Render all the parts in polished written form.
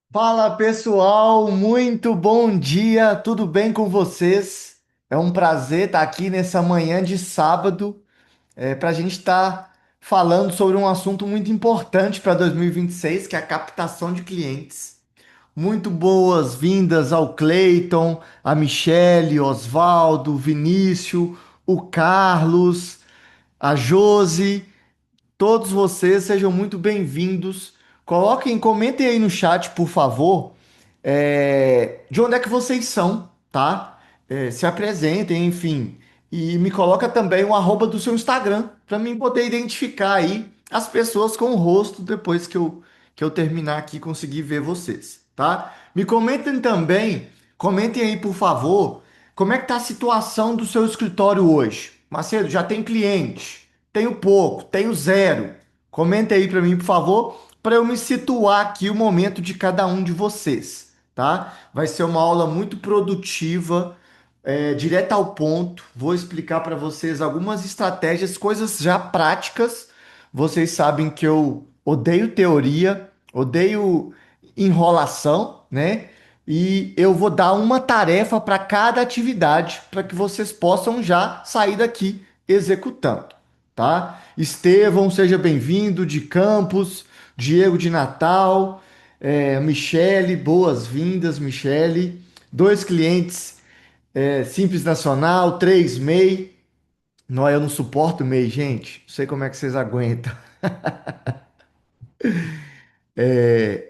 Fala pessoal, muito bom dia, tudo bem com vocês? É um prazer estar aqui nessa manhã de sábado para a gente estar falando sobre um assunto muito importante para 2026, que é a captação de clientes. Muito boas-vindas ao Cleiton, a Michele, Osvaldo, Vinícius, o Carlos, a Josi. Todos vocês sejam muito bem-vindos. Comentem aí no chat, por favor, de onde é que vocês são, tá? Se apresentem, enfim. E me coloca também o arroba do seu Instagram, para mim poder identificar aí as pessoas com o rosto depois que eu terminar aqui e conseguir ver vocês, tá? Me comentem também, comentem aí, por favor, como é que tá a situação do seu escritório hoje? Macedo, já tem cliente? Tenho pouco, tenho zero. Comenta aí para mim, por favor, para eu me situar aqui o momento de cada um de vocês, tá? Vai ser uma aula muito produtiva, direta ao ponto. Vou explicar para vocês algumas estratégias, coisas já práticas. Vocês sabem que eu odeio teoria, odeio enrolação, né? E eu vou dar uma tarefa para cada atividade para que vocês possam já sair daqui executando, tá? Estevão, seja bem-vindo, de Campos, Diego de Natal, Michele, boas-vindas, Michele. Dois clientes, Simples Nacional, três MEI. Não, eu não suporto MEI, gente. Não sei como é que vocês aguentam.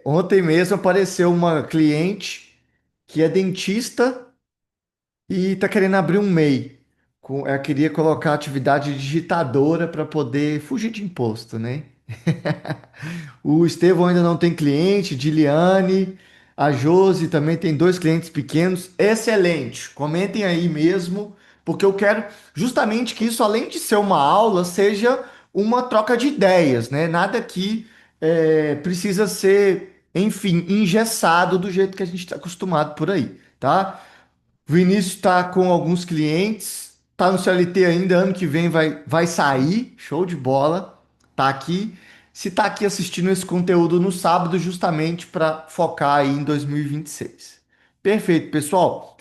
Ontem mesmo apareceu uma cliente que é dentista e está querendo abrir um MEI. Ela queria colocar atividade digitadora para poder fugir de imposto, né? O Estevão ainda não tem cliente, Diliane, a Josi também tem dois clientes pequenos. Excelente. Comentem aí mesmo, porque eu quero justamente que isso, além de ser uma aula, seja uma troca de ideias, né? Nada que precisa ser, enfim, engessado do jeito que a gente está acostumado por aí, tá? O Vinícius está com alguns clientes, tá no CLT ainda, ano que vem vai sair, show de bola, tá aqui. Se tá aqui assistindo esse conteúdo no sábado, justamente para focar aí em 2026. Perfeito, pessoal.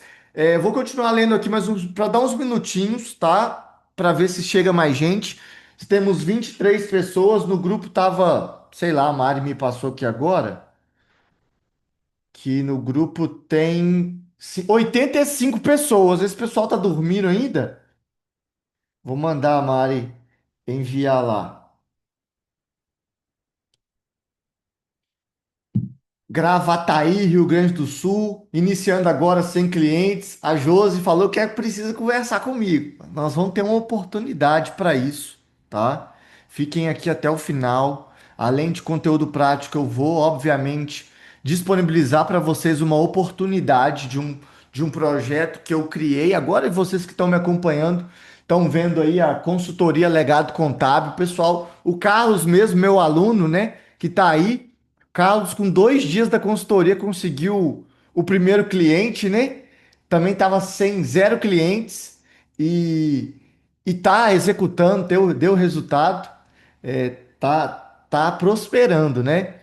Vou continuar lendo aqui mais para dar uns minutinhos, tá? Para ver se chega mais gente. Temos 23 pessoas, no grupo tava, sei lá, a Mari me passou aqui agora que no grupo tem 85 pessoas. Esse pessoal tá dormindo ainda? Vou mandar a Mari enviar lá. Gravataí, Rio Grande do Sul, iniciando agora sem clientes. A Josi falou que precisa conversar comigo. Nós vamos ter uma oportunidade para isso, tá? Fiquem aqui até o final. Além de conteúdo prático, eu vou, obviamente, disponibilizar para vocês uma oportunidade de um projeto que eu criei. Agora, vocês que estão me acompanhando, estão vendo aí a consultoria Legado Contábil. Pessoal, o Carlos mesmo, meu aluno, né, que está aí. Carlos, com 2 dias da consultoria, conseguiu o primeiro cliente, né? Também estava sem zero clientes e tá executando, deu resultado, tá prosperando, né?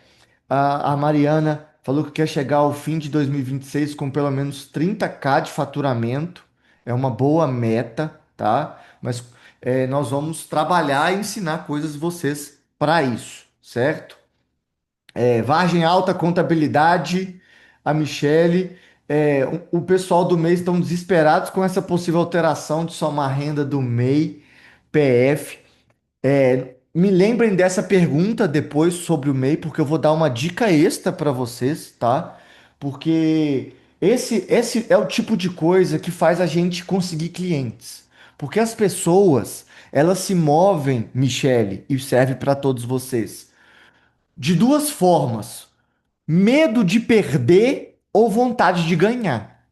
A Mariana falou que quer chegar ao fim de 2026 com pelo menos 30K de faturamento. É uma boa meta, tá? Mas nós vamos trabalhar e ensinar coisas vocês para isso, certo? Vargem Alta Contabilidade, a Michele. O pessoal do MEI estão desesperados com essa possível alteração de somar renda do MEI, PF. Me lembrem dessa pergunta depois sobre o MEI, porque eu vou dar uma dica extra para vocês, tá? Porque esse é o tipo de coisa que faz a gente conseguir clientes. Porque as pessoas, elas se movem, Michele, e serve para todos vocês, de duas formas: medo de perder ou vontade de ganhar.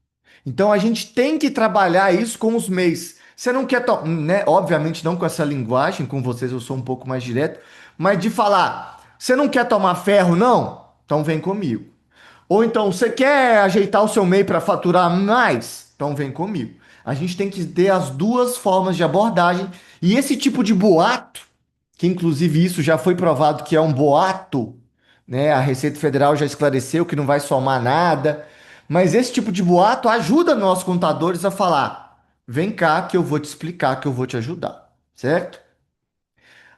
Então a gente tem que trabalhar isso com os MEIs. Você não quer, né? Obviamente não com essa linguagem, com vocês eu sou um pouco mais direto, mas de falar, você não quer tomar ferro, não? Então vem comigo. Ou então, você quer ajeitar o seu MEI para faturar mais? Então vem comigo. A gente tem que ter as duas formas de abordagem. E esse tipo de boato, que inclusive isso já foi provado que é um boato, né? A Receita Federal já esclareceu que não vai somar nada, mas esse tipo de boato ajuda nós contadores a falar: vem cá que eu vou te explicar, que eu vou te ajudar, certo?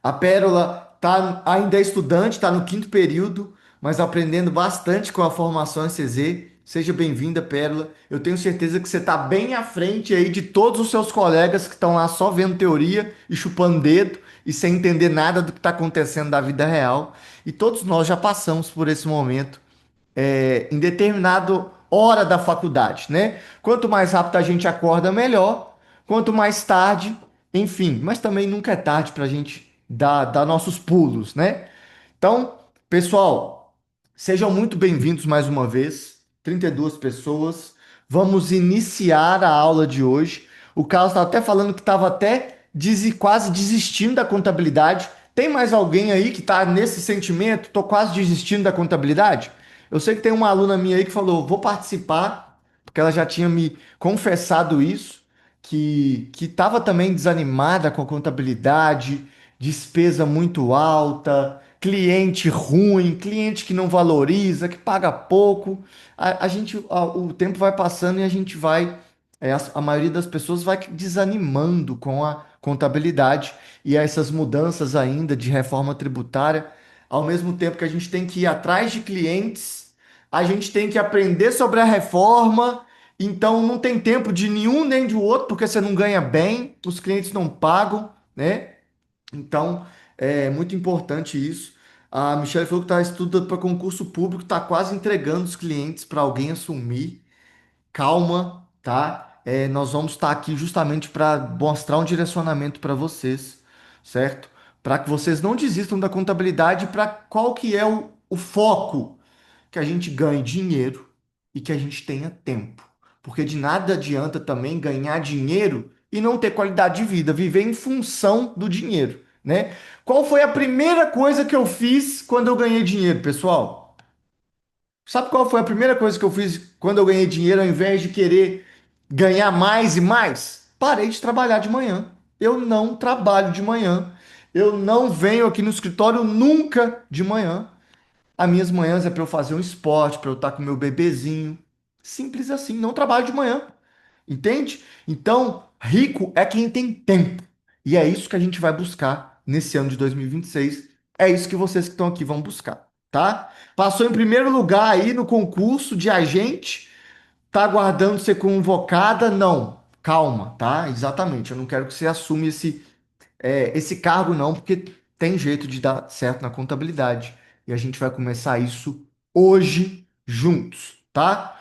A Pérola ainda é estudante, está no quinto período, mas aprendendo bastante com a formação SCZ. Seja bem-vinda, Pérola. Eu tenho certeza que você está bem à frente aí de todos os seus colegas que estão lá só vendo teoria e chupando dedo e sem entender nada do que está acontecendo da vida real. E todos nós já passamos por esse momento em determinada hora da faculdade, né? Quanto mais rápido a gente acorda, melhor. Quanto mais tarde, enfim. Mas também nunca é tarde para a gente dar nossos pulos, né? Então, pessoal, sejam muito bem-vindos mais uma vez. 32 pessoas. Vamos iniciar a aula de hoje. O Carlos estava até falando que estava até quase desistindo da contabilidade. Tem mais alguém aí que está nesse sentimento? Estou quase desistindo da contabilidade? Eu sei que tem uma aluna minha aí que falou, vou participar, porque ela já tinha me confessado isso, que estava também desanimada com a contabilidade, despesa muito alta, cliente ruim, cliente que não valoriza, que paga pouco. O tempo vai passando e a gente vai, a maioria das pessoas vai desanimando com a contabilidade e essas mudanças ainda de reforma tributária, ao mesmo tempo que a gente tem que ir atrás de clientes, a gente tem que aprender sobre a reforma. Então não tem tempo de nenhum nem de outro, porque você não ganha bem, os clientes não pagam, né? Então, é muito importante isso. A Michelle falou que está estudando para concurso público, está quase entregando os clientes para alguém assumir. Calma, tá? Nós vamos estar aqui justamente para mostrar um direcionamento para vocês, certo? Para que vocês não desistam da contabilidade, para qual que é o foco que a gente ganhe dinheiro e que a gente tenha tempo. Porque de nada adianta também ganhar dinheiro e não ter qualidade de vida, viver em função do dinheiro, né? Qual foi a primeira coisa que eu fiz quando eu ganhei dinheiro, pessoal? Sabe qual foi a primeira coisa que eu fiz quando eu ganhei dinheiro ao invés de querer ganhar mais e mais? Parei de trabalhar de manhã. Eu não trabalho de manhã. Eu não venho aqui no escritório nunca de manhã. As minhas manhãs é para eu fazer um esporte, para eu estar com meu bebezinho. Simples assim, não trabalho de manhã. Entende? Então, rico é quem tem tempo. E é isso que a gente vai buscar nesse ano de 2026. É isso que vocês que estão aqui vão buscar, tá? Passou em primeiro lugar aí no concurso de agente, tá aguardando ser convocada? Não. Calma, tá? Exatamente. Eu não quero que você assuma esse cargo não, porque tem jeito de dar certo na contabilidade. E a gente vai começar isso hoje juntos, tá?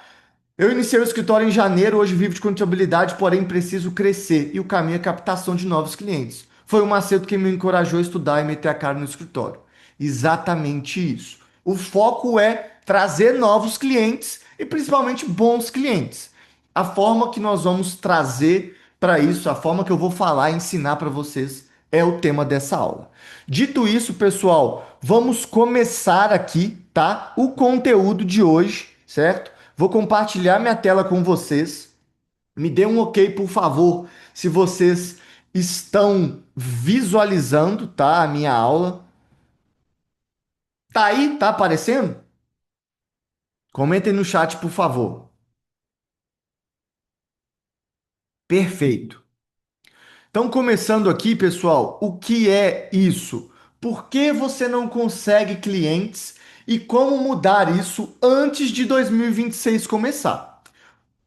Eu iniciei o escritório em janeiro, hoje vivo de contabilidade, porém preciso crescer e o caminho é captação de novos clientes. Foi o Macedo que me encorajou a estudar e meter a cara no escritório. Exatamente isso. O foco é trazer novos clientes e principalmente bons clientes. A forma que nós vamos trazer para isso, a forma que eu vou falar e ensinar para vocês é o tema dessa aula. Dito isso, pessoal, vamos começar aqui, tá? O conteúdo de hoje, certo? Vou compartilhar minha tela com vocês. Me dê um ok, por favor, se vocês estão visualizando, tá? A minha aula. Tá aí? Tá aparecendo? Comentem no chat, por favor. Perfeito. Então, começando aqui, pessoal, o que é isso? Por que você não consegue clientes e como mudar isso antes de 2026 começar?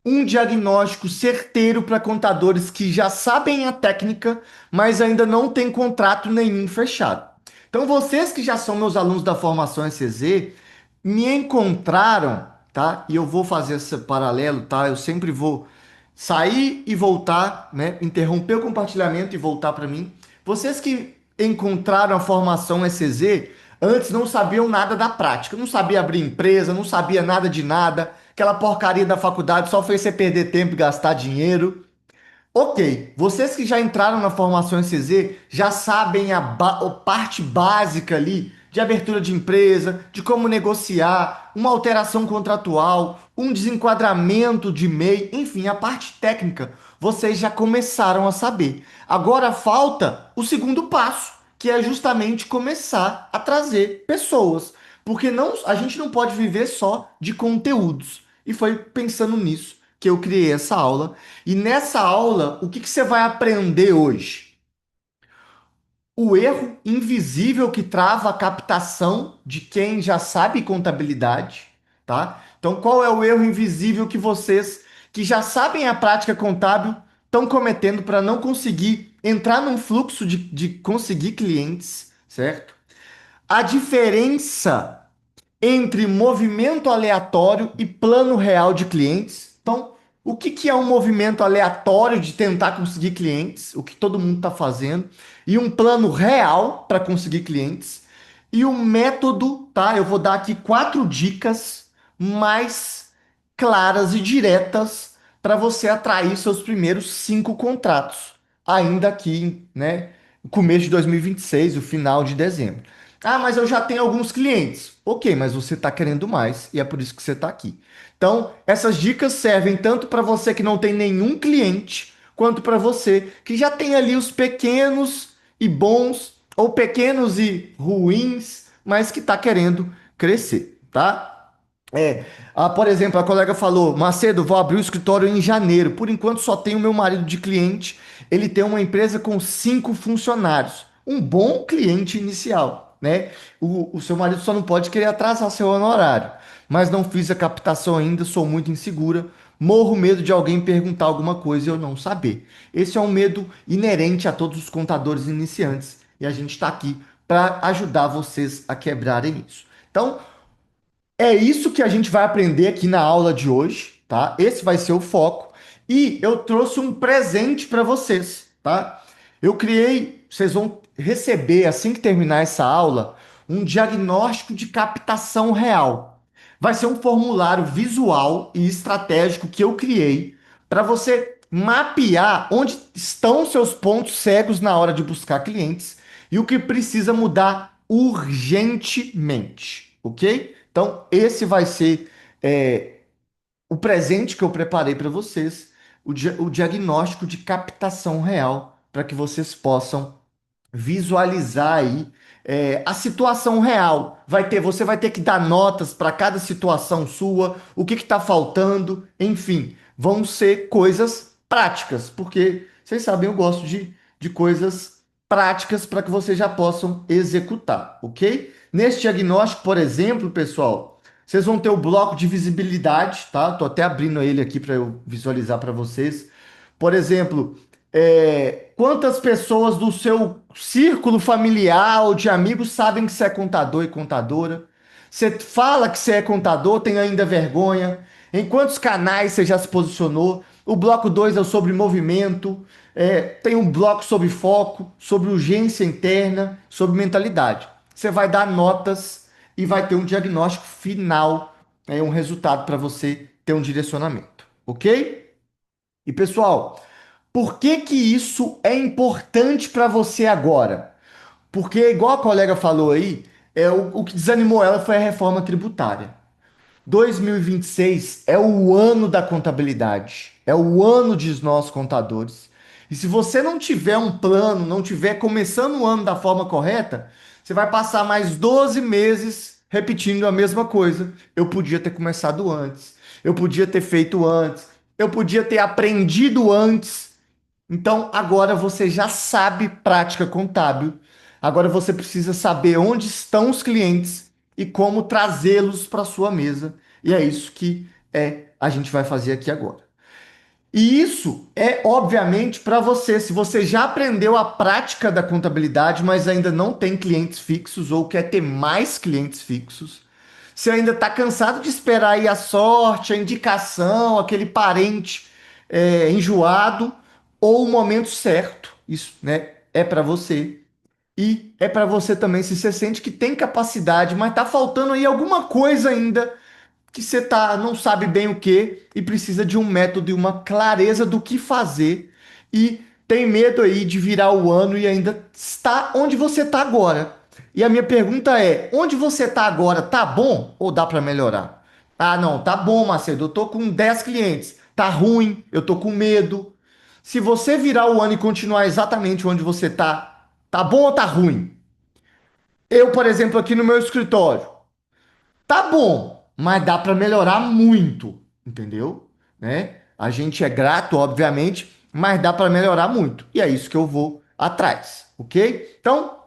Um diagnóstico certeiro para contadores que já sabem a técnica, mas ainda não têm contrato nenhum fechado. Então, vocês que já são meus alunos da formação SCZ, me encontraram, tá? E eu vou fazer esse paralelo, tá? Eu sempre vou sair e voltar, né? Interromper o compartilhamento e voltar para mim. Vocês que encontraram a formação SCZ, antes não sabiam nada da prática, não sabia abrir empresa, não sabia nada de nada, aquela porcaria da faculdade só fez você perder tempo e gastar dinheiro. Ok, vocês que já entraram na formação ECZ já sabem a parte básica ali de abertura de empresa, de como negociar, uma alteração contratual, um desenquadramento de MEI, enfim, a parte técnica vocês já começaram a saber. Agora falta o segundo passo, que é justamente começar a trazer pessoas. Porque não, a gente não pode viver só de conteúdos. E foi pensando nisso que eu criei essa aula. E nessa aula, o que que você vai aprender hoje? O erro invisível que trava a captação de quem já sabe contabilidade, tá? Então, qual é o erro invisível que vocês que já sabem a prática contábil estão cometendo para não conseguir entrar num fluxo de conseguir clientes, certo? A diferença entre movimento aleatório e plano real de clientes. Então, o que, que é um movimento aleatório de tentar conseguir clientes, o que todo mundo está fazendo, e um plano real para conseguir clientes, e o método, tá? Eu vou dar aqui 4 dicas mais claras e diretas para você atrair seus primeiros 5 contratos, ainda aqui, né? No começo de 2026, o final de dezembro. Ah, mas eu já tenho alguns clientes. Ok, mas você está querendo mais e é por isso que você está aqui. Então, essas dicas servem tanto para você que não tem nenhum cliente, quanto para você que já tem ali os pequenos e bons, ou pequenos e ruins, mas que está querendo crescer, tá? É, por exemplo, a colega falou: Macedo, vou abrir o escritório em janeiro. Por enquanto, só tenho meu marido de cliente. Ele tem uma empresa com 5 funcionários. Um bom cliente inicial, né? O seu marido só não pode querer atrasar seu honorário. Mas não fiz a captação ainda, sou muito insegura. Morro medo de alguém perguntar alguma coisa e eu não saber. Esse é um medo inerente a todos os contadores iniciantes. E a gente está aqui para ajudar vocês a quebrarem isso. Então, é isso que a gente vai aprender aqui na aula de hoje, tá? Esse vai ser o foco. E eu trouxe um presente para vocês, tá? Eu criei, vocês vão receber assim que terminar essa aula, um diagnóstico de captação real. Vai ser um formulário visual e estratégico que eu criei para você mapear onde estão seus pontos cegos na hora de buscar clientes e o que precisa mudar urgentemente, ok? Então, esse vai ser o presente que eu preparei para vocês, o diagnóstico de captação real, para que vocês possam visualizar aí a situação real. Você vai ter que dar notas para cada situação sua, o que está faltando, enfim, vão ser coisas práticas, porque vocês sabem, eu gosto de coisas práticas para que vocês já possam executar, ok? Nesse diagnóstico, por exemplo, pessoal, vocês vão ter o bloco de visibilidade, tá? Tô até abrindo ele aqui para eu visualizar para vocês. Por exemplo, quantas pessoas do seu círculo familiar ou de amigos sabem que você é contador e contadora? Você fala que você é contador, tem ainda vergonha? Em quantos canais você já se posicionou? O bloco 2 é o sobre movimento, tem um bloco sobre foco, sobre urgência interna, sobre mentalidade. Você vai dar notas e vai ter um diagnóstico final, um resultado para você ter um direcionamento, ok? E pessoal, por que que isso é importante para você agora? Porque, igual a colega falou aí, o que desanimou ela foi a reforma tributária. 2026 é o ano da contabilidade, é o ano de nós contadores. E se você não tiver um plano, não tiver começando o ano da forma correta, você vai passar mais 12 meses repetindo a mesma coisa. Eu podia ter começado antes, eu podia ter feito antes, eu podia ter aprendido antes. Então, agora você já sabe prática contábil. Agora você precisa saber onde estão os clientes e como trazê-los para sua mesa. E é isso que a gente vai fazer aqui agora. E isso é, obviamente, para você. Se você já aprendeu a prática da contabilidade, mas ainda não tem clientes fixos ou quer ter mais clientes fixos, você ainda está cansado de esperar aí a sorte, a indicação, aquele parente enjoado, ou o momento certo. Isso, né, é para você. E é para você também, se você sente que tem capacidade, mas tá faltando aí alguma coisa ainda que você não sabe bem o que e precisa de um método e uma clareza do que fazer e tem medo aí de virar o ano e ainda está onde você está agora. E a minha pergunta é: onde você está agora, tá bom ou dá para melhorar? Ah, não, tá bom, Macedo, eu tô com 10 clientes. Tá ruim, eu tô com medo. Se você virar o ano e continuar exatamente onde você tá bom ou tá ruim? Eu, por exemplo, aqui no meu escritório, Tá bom, mas dá para melhorar muito, entendeu? Né? A gente é grato, obviamente, mas dá para melhorar muito. E é isso que eu vou atrás, ok? Então,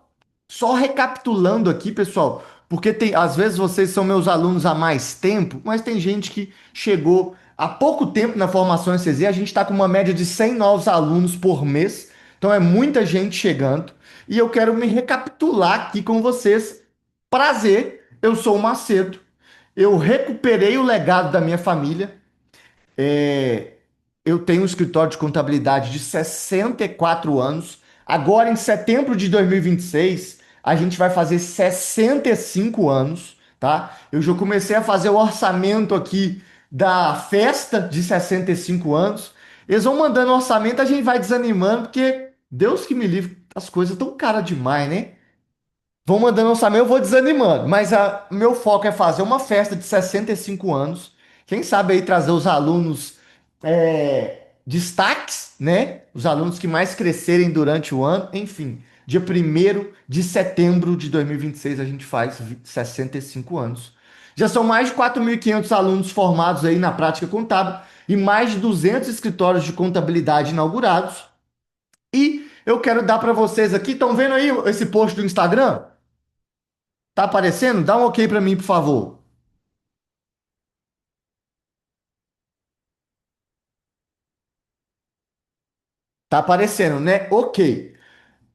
só recapitulando aqui, pessoal, porque tem, às vezes vocês são meus alunos há mais tempo, mas tem gente que chegou há pouco tempo na formação ECZ. A gente está com uma média de 100 novos alunos por mês, então é muita gente chegando. E eu quero me recapitular aqui com vocês. Prazer, eu sou o Macedo. Eu recuperei o legado da minha família. É, eu tenho um escritório de contabilidade de 64 anos. Agora, em setembro de 2026, a gente vai fazer 65 anos, tá? Eu já comecei a fazer o orçamento aqui da festa de 65 anos. Eles vão mandando orçamento, a gente vai desanimando, porque Deus que me livre, as coisas tão caras demais, né? Vão mandando orçamento, eu vou desanimando. Mas meu foco é fazer uma festa de 65 anos. Quem sabe aí trazer os alunos destaques, né? Os alunos que mais crescerem durante o ano. Enfim, dia 1º de setembro de 2026 a gente faz 65 anos. Já são mais de 4.500 alunos formados aí na prática contábil e mais de 200 escritórios de contabilidade inaugurados. E eu quero dar para vocês aqui, estão vendo aí esse post do Instagram? Tá aparecendo? Dá um ok para mim, por favor. Tá aparecendo, né? Ok.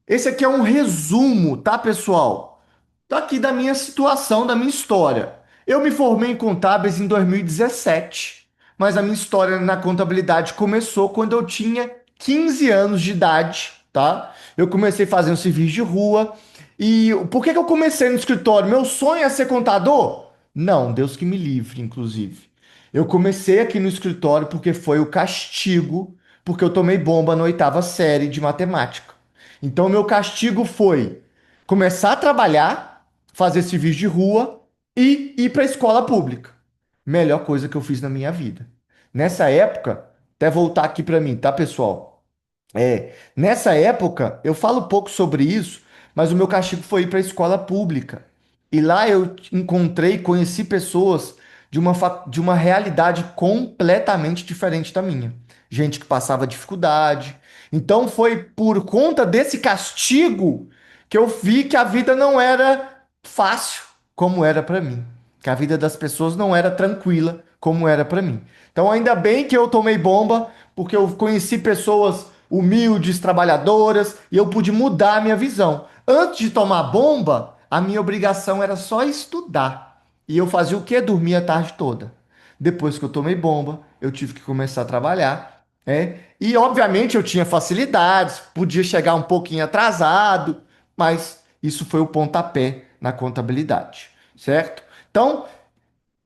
Esse aqui é um resumo, tá, pessoal? Tá aqui da minha situação, da minha história. Eu me formei em contábeis em 2017, mas a minha história na contabilidade começou quando eu tinha 15 anos de idade, tá? Eu comecei fazendo serviço de rua. E por que que eu comecei no escritório? Meu sonho é ser contador? Não, Deus que me livre, inclusive. Eu comecei aqui no escritório porque foi o castigo, porque eu tomei bomba na oitava série de matemática. Então, meu castigo foi começar a trabalhar, fazer serviço de rua e ir para a escola pública. Melhor coisa que eu fiz na minha vida. Nessa época, até voltar aqui para mim, tá, pessoal? Nessa época, eu falo pouco sobre isso, mas o meu castigo foi ir para a escola pública. E lá eu encontrei, conheci pessoas de uma realidade completamente diferente da minha. Gente que passava dificuldade. Então foi por conta desse castigo que eu vi que a vida não era fácil como era para mim, que a vida das pessoas não era tranquila como era para mim. Então ainda bem que eu tomei bomba, porque eu conheci pessoas humildes, trabalhadoras, e eu pude mudar a minha visão. Antes de tomar bomba, a minha obrigação era só estudar. E eu fazia o quê? Dormia a tarde toda. Depois que eu tomei bomba, eu tive que começar a trabalhar, né? E obviamente eu tinha facilidades, podia chegar um pouquinho atrasado, mas isso foi o pontapé na contabilidade, certo? Então,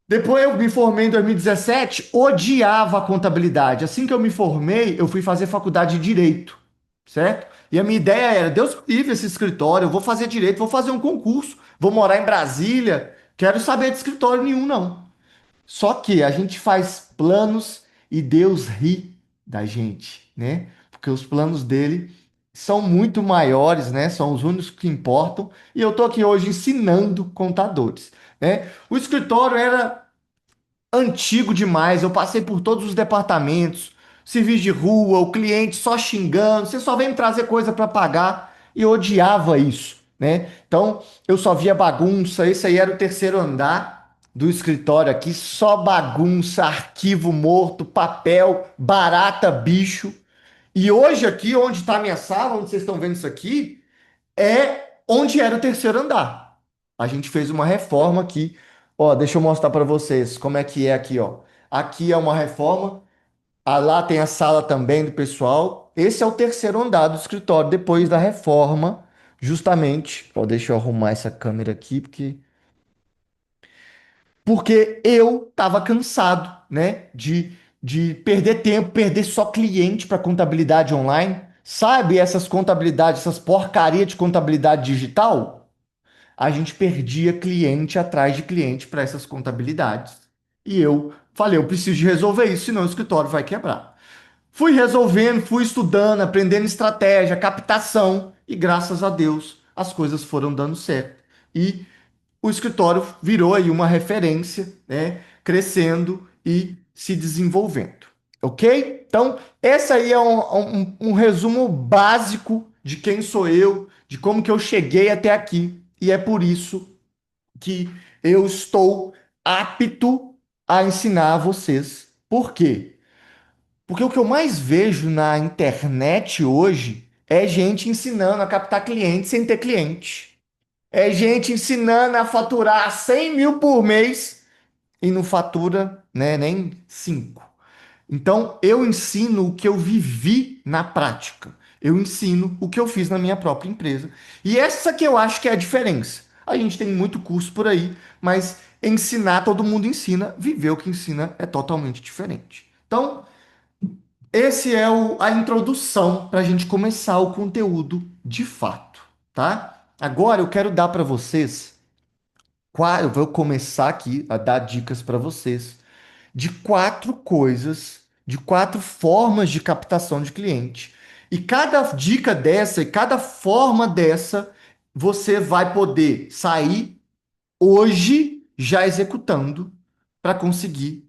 depois eu me formei em 2017, odiava a contabilidade. Assim que eu me formei, eu fui fazer faculdade de direito, certo? E a minha ideia era, Deus me livre esse escritório, eu vou fazer direito, vou fazer um concurso, vou morar em Brasília, quero saber de escritório nenhum, não. Só que a gente faz planos e Deus ri da gente, né? Porque os planos dele são muito maiores, né? São os únicos que importam. E eu tô aqui hoje ensinando contadores, né? O escritório era antigo demais. Eu passei por todos os departamentos, serviço de rua, o cliente só xingando, você só vem me trazer coisa para pagar e eu odiava isso, né? Então eu só via bagunça. Esse aí era o terceiro andar do escritório aqui, só bagunça, arquivo morto, papel, barata, bicho. E hoje aqui, onde está a minha sala, onde vocês estão vendo isso aqui, é onde era o terceiro andar. A gente fez uma reforma aqui. Ó, deixa eu mostrar para vocês como é que é aqui, ó. Aqui é uma reforma. Lá tem a sala também do pessoal. Esse é o terceiro andar do escritório depois da reforma, justamente. Ó, deixa eu arrumar essa câmera aqui porque eu tava cansado, né, de perder tempo, perder só cliente para contabilidade online. Sabe essas contabilidades, essas porcaria de contabilidade digital? A gente perdia cliente atrás de cliente para essas contabilidades. E eu falei, eu preciso de resolver isso, senão o escritório vai quebrar. Fui resolvendo, fui estudando, aprendendo estratégia, captação, e graças a Deus as coisas foram dando certo. E o escritório virou aí uma referência, né? Crescendo e se desenvolvendo. Ok? Então, esse aí é um resumo básico de quem sou eu, de como que eu cheguei até aqui. E é por isso que eu estou apto a ensinar vocês. Por quê? Porque o que eu mais vejo na internet hoje é gente ensinando a captar cliente sem ter cliente. É gente ensinando a faturar 100 mil por mês e não fatura, né, nem 5. Então, eu ensino o que eu vivi na prática. Eu ensino o que eu fiz na minha própria empresa. E essa que eu acho que é a diferença. A gente tem muito curso por aí, mas ensinar todo mundo ensina, viver o que ensina é totalmente diferente. Então, esse é a introdução para a gente começar o conteúdo de fato, tá? Agora eu quero dar para vocês, eu vou começar aqui a dar dicas para vocês de quatro coisas, de quatro formas de captação de cliente. E cada dica dessa e cada forma dessa, você vai poder sair hoje já executando para conseguir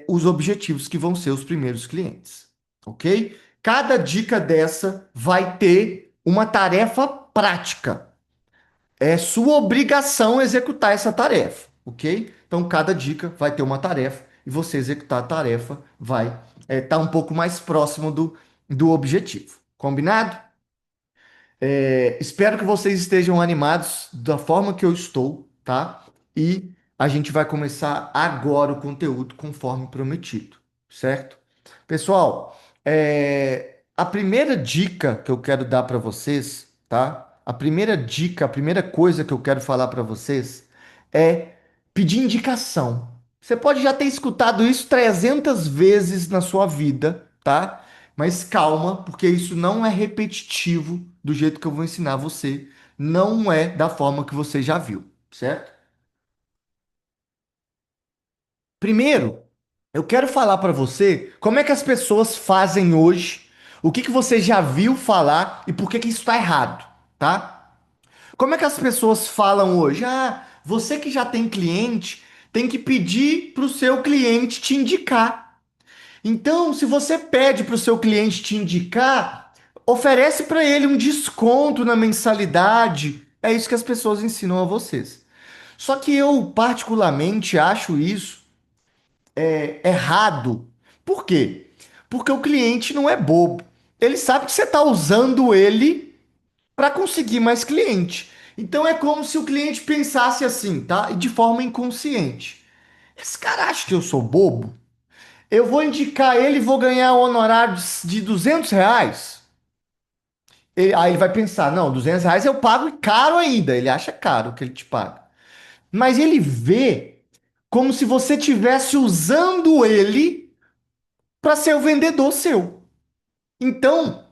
os objetivos que vão ser os primeiros clientes, ok? Cada dica dessa vai ter uma tarefa prática. É sua obrigação executar essa tarefa, ok? Então, cada dica vai ter uma tarefa e você executar a tarefa vai estar um pouco mais próximo do objetivo. Combinado? Espero que vocês estejam animados da forma que eu estou, tá? E a gente vai começar agora o conteúdo conforme prometido, certo? Pessoal, a primeira dica que eu quero dar para vocês, tá? A primeira dica, a primeira coisa que eu quero falar para vocês é pedir indicação. Você pode já ter escutado isso 300 vezes na sua vida, tá? Mas calma, porque isso não é repetitivo do jeito que eu vou ensinar você. Não é da forma que você já viu, certo? Primeiro, eu quero falar para você como é que as pessoas fazem hoje, o que que você já viu falar e por que que isso está errado, tá? Como é que as pessoas falam hoje? Ah, você que já tem cliente tem que pedir para o seu cliente te indicar. Então, se você pede para o seu cliente te indicar, oferece para ele um desconto na mensalidade. É isso que as pessoas ensinam a vocês. Só que eu, particularmente, acho isso errado. Por quê? Porque o cliente não é bobo. Ele sabe que você está usando ele para conseguir mais cliente. Então é como se o cliente pensasse assim, tá? E de forma inconsciente. Esse cara acha que eu sou bobo? Eu vou indicar ele e vou ganhar um honorário de R$ 200. Aí ele vai pensar, não, R$ 200 eu pago caro ainda. Ele acha caro que ele te paga. Mas ele vê como se você estivesse usando ele para ser o vendedor seu. Então,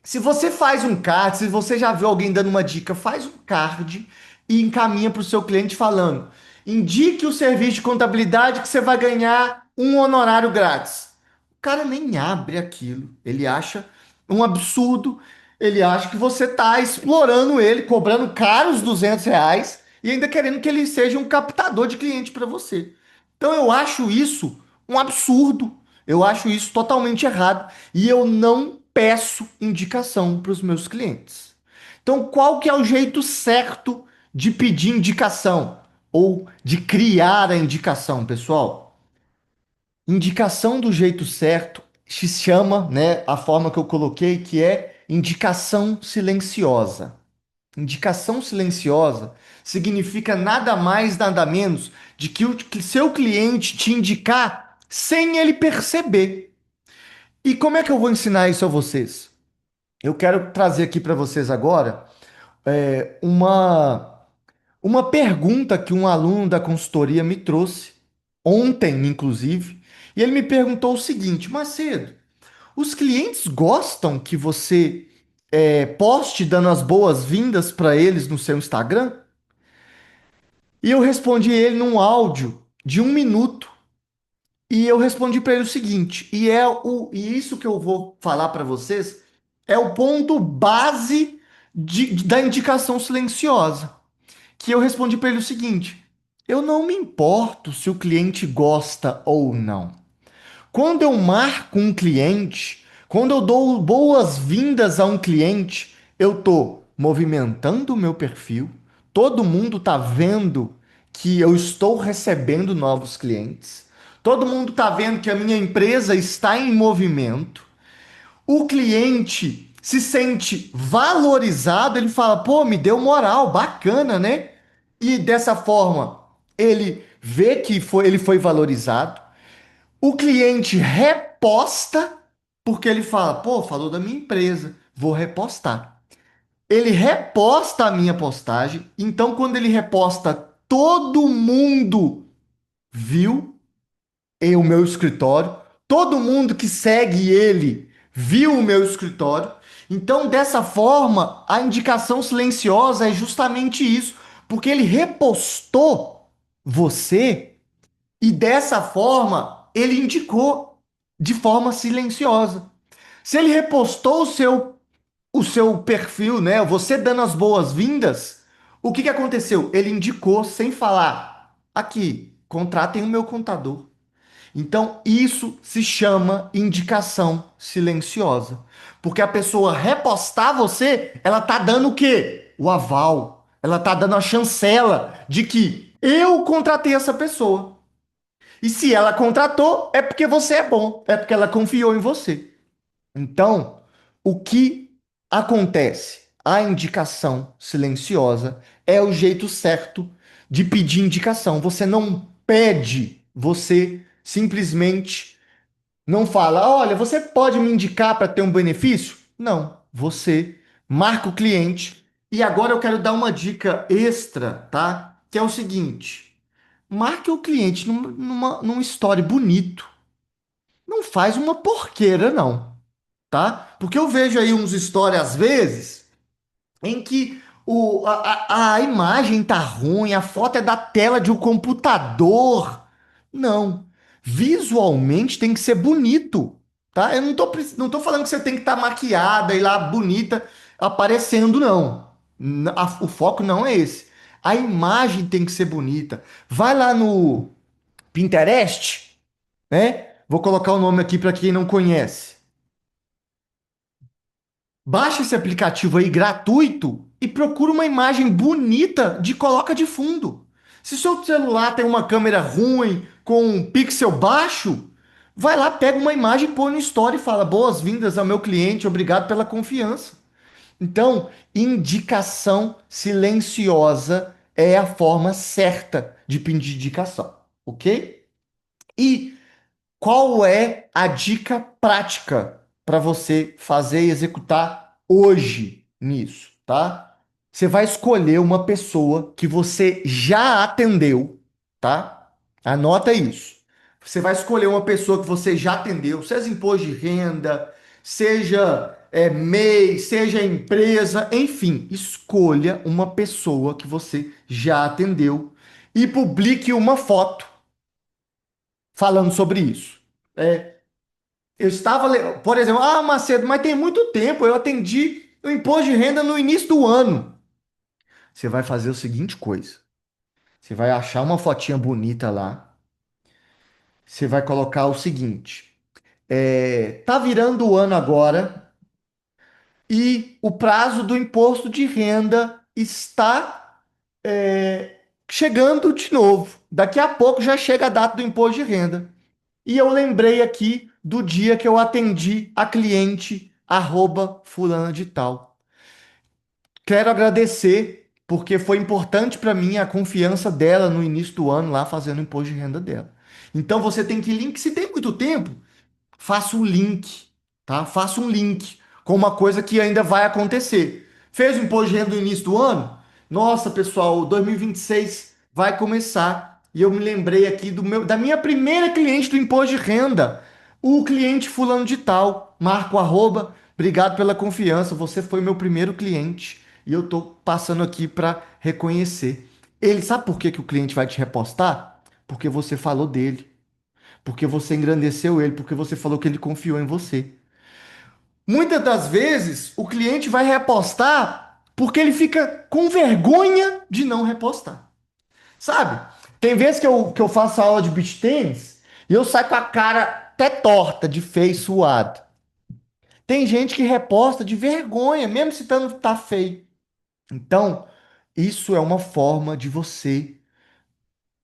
se você faz um card, se você já viu alguém dando uma dica, faz um card e encaminha para o seu cliente falando: indique o serviço de contabilidade que você vai ganhar um honorário grátis. O cara nem abre aquilo. Ele acha um absurdo. Ele acha que você está explorando ele, cobrando caros R$ 200 e ainda querendo que ele seja um captador de cliente para você. Então eu acho isso um absurdo. Eu acho isso totalmente errado e eu não peço indicação para os meus clientes. Então, qual que é o jeito certo de pedir indicação ou de criar a indicação, pessoal? Indicação do jeito certo se chama, né, a forma que eu coloquei, que é indicação silenciosa. Indicação silenciosa significa nada mais, nada menos de que seu cliente te indicar sem ele perceber. E como é que eu vou ensinar isso a vocês? Eu quero trazer aqui para vocês agora uma pergunta que um aluno da consultoria me trouxe, ontem, inclusive, e ele me perguntou o seguinte: Macedo, os clientes gostam que você poste dando as boas-vindas para eles no seu Instagram? E eu respondi ele num áudio de 1 minuto. E eu respondi para ele o seguinte, e isso que eu vou falar para vocês é o ponto base da indicação silenciosa. que eu respondi para ele o seguinte: eu não me importo se o cliente gosta ou não. Quando eu marco um cliente, quando eu dou boas-vindas a um cliente, eu estou movimentando o meu perfil, todo mundo está vendo que eu estou recebendo novos clientes, todo mundo está vendo que a minha empresa está em movimento, o cliente se sente valorizado, ele fala, pô, me deu moral, bacana, né? E dessa forma, ele vê que ele foi valorizado. O cliente reposta, porque ele fala, pô, falou da minha empresa, vou repostar. Ele reposta a minha postagem, então quando ele reposta, todo mundo viu o meu escritório, todo mundo que segue ele viu o meu escritório. Então, dessa forma, a indicação silenciosa é justamente isso, porque ele repostou você e dessa forma ele indicou de forma silenciosa. Se ele repostou o seu perfil, né? Você dando as boas-vindas, o que que aconteceu? Ele indicou sem falar: aqui, contratem o meu contador. Então, isso se chama indicação silenciosa. Porque a pessoa repostar você, ela tá dando o quê? O aval. Ela tá dando a chancela de que eu contratei essa pessoa. E se ela contratou, é porque você é bom, é porque ela confiou em você. Então, o que acontece? A indicação silenciosa é o jeito certo de pedir indicação. Você não pede, você simplesmente não fala, olha, você pode me indicar para ter um benefício? Não, você marca o cliente. E agora eu quero dar uma dica extra, tá? Que é o seguinte: marque o cliente num story bonito. Não faz uma porqueira, não, tá? Porque eu vejo aí uns stories às vezes em que a imagem tá ruim, a foto é da tela de um computador. Não. Visualmente tem que ser bonito, tá? Eu não tô falando que você tem que estar maquiada e lá bonita aparecendo, não. O foco não é esse. A imagem tem que ser bonita. Vai lá no Pinterest, né? Vou colocar o nome aqui para quem não conhece. Baixa esse aplicativo aí gratuito e procura uma imagem bonita de coloca de fundo. Se seu celular tem uma câmera ruim, com um pixel baixo, vai lá, pega uma imagem, põe no story e fala: boas-vindas ao meu cliente, obrigado pela confiança. Então, indicação silenciosa é a forma certa de pedir indicação, ok? E qual é a dica prática para você fazer e executar hoje nisso, tá? Você vai escolher uma pessoa que você já atendeu, tá? Anota isso. Você vai escolher uma pessoa que você já atendeu, seja imposto de renda, seja MEI, seja empresa, enfim, escolha uma pessoa que você já atendeu e publique uma foto falando sobre isso. Eu estava, por exemplo, Macedo, mas tem muito tempo, eu atendi o imposto de renda no início do ano. Você vai fazer o seguinte coisa: você vai achar uma fotinha bonita lá, você vai colocar o seguinte: tá virando o ano agora e o prazo do imposto de renda está chegando de novo. Daqui a pouco já chega a data do imposto de renda. E eu lembrei aqui do dia que eu atendi a cliente fulana de tal. Quero agradecer porque foi importante para mim a confiança dela no início do ano lá fazendo o imposto de renda dela. Então você tem que link, se tem muito tempo, faça um link, tá? Faça um link com uma coisa que ainda vai acontecer. Fez o imposto de renda no início do ano? Nossa, pessoal, 2026 vai começar. E eu me lembrei aqui da minha primeira cliente do imposto de renda. O cliente fulano de tal, Marco arroba, obrigado pela confiança, você foi meu primeiro cliente e eu tô passando aqui para reconhecer. Ele sabe por que que o cliente vai te repostar? Porque você falou dele, porque você engrandeceu ele, porque você falou que ele confiou em você. Muitas das vezes, o cliente vai repostar porque ele fica com vergonha de não repostar. Sabe? Tem vezes que eu faço aula de beach tênis e eu saio com a cara até torta, de feio, suado. Tem gente que reposta de vergonha, mesmo se tá feio. Então, isso é uma forma de você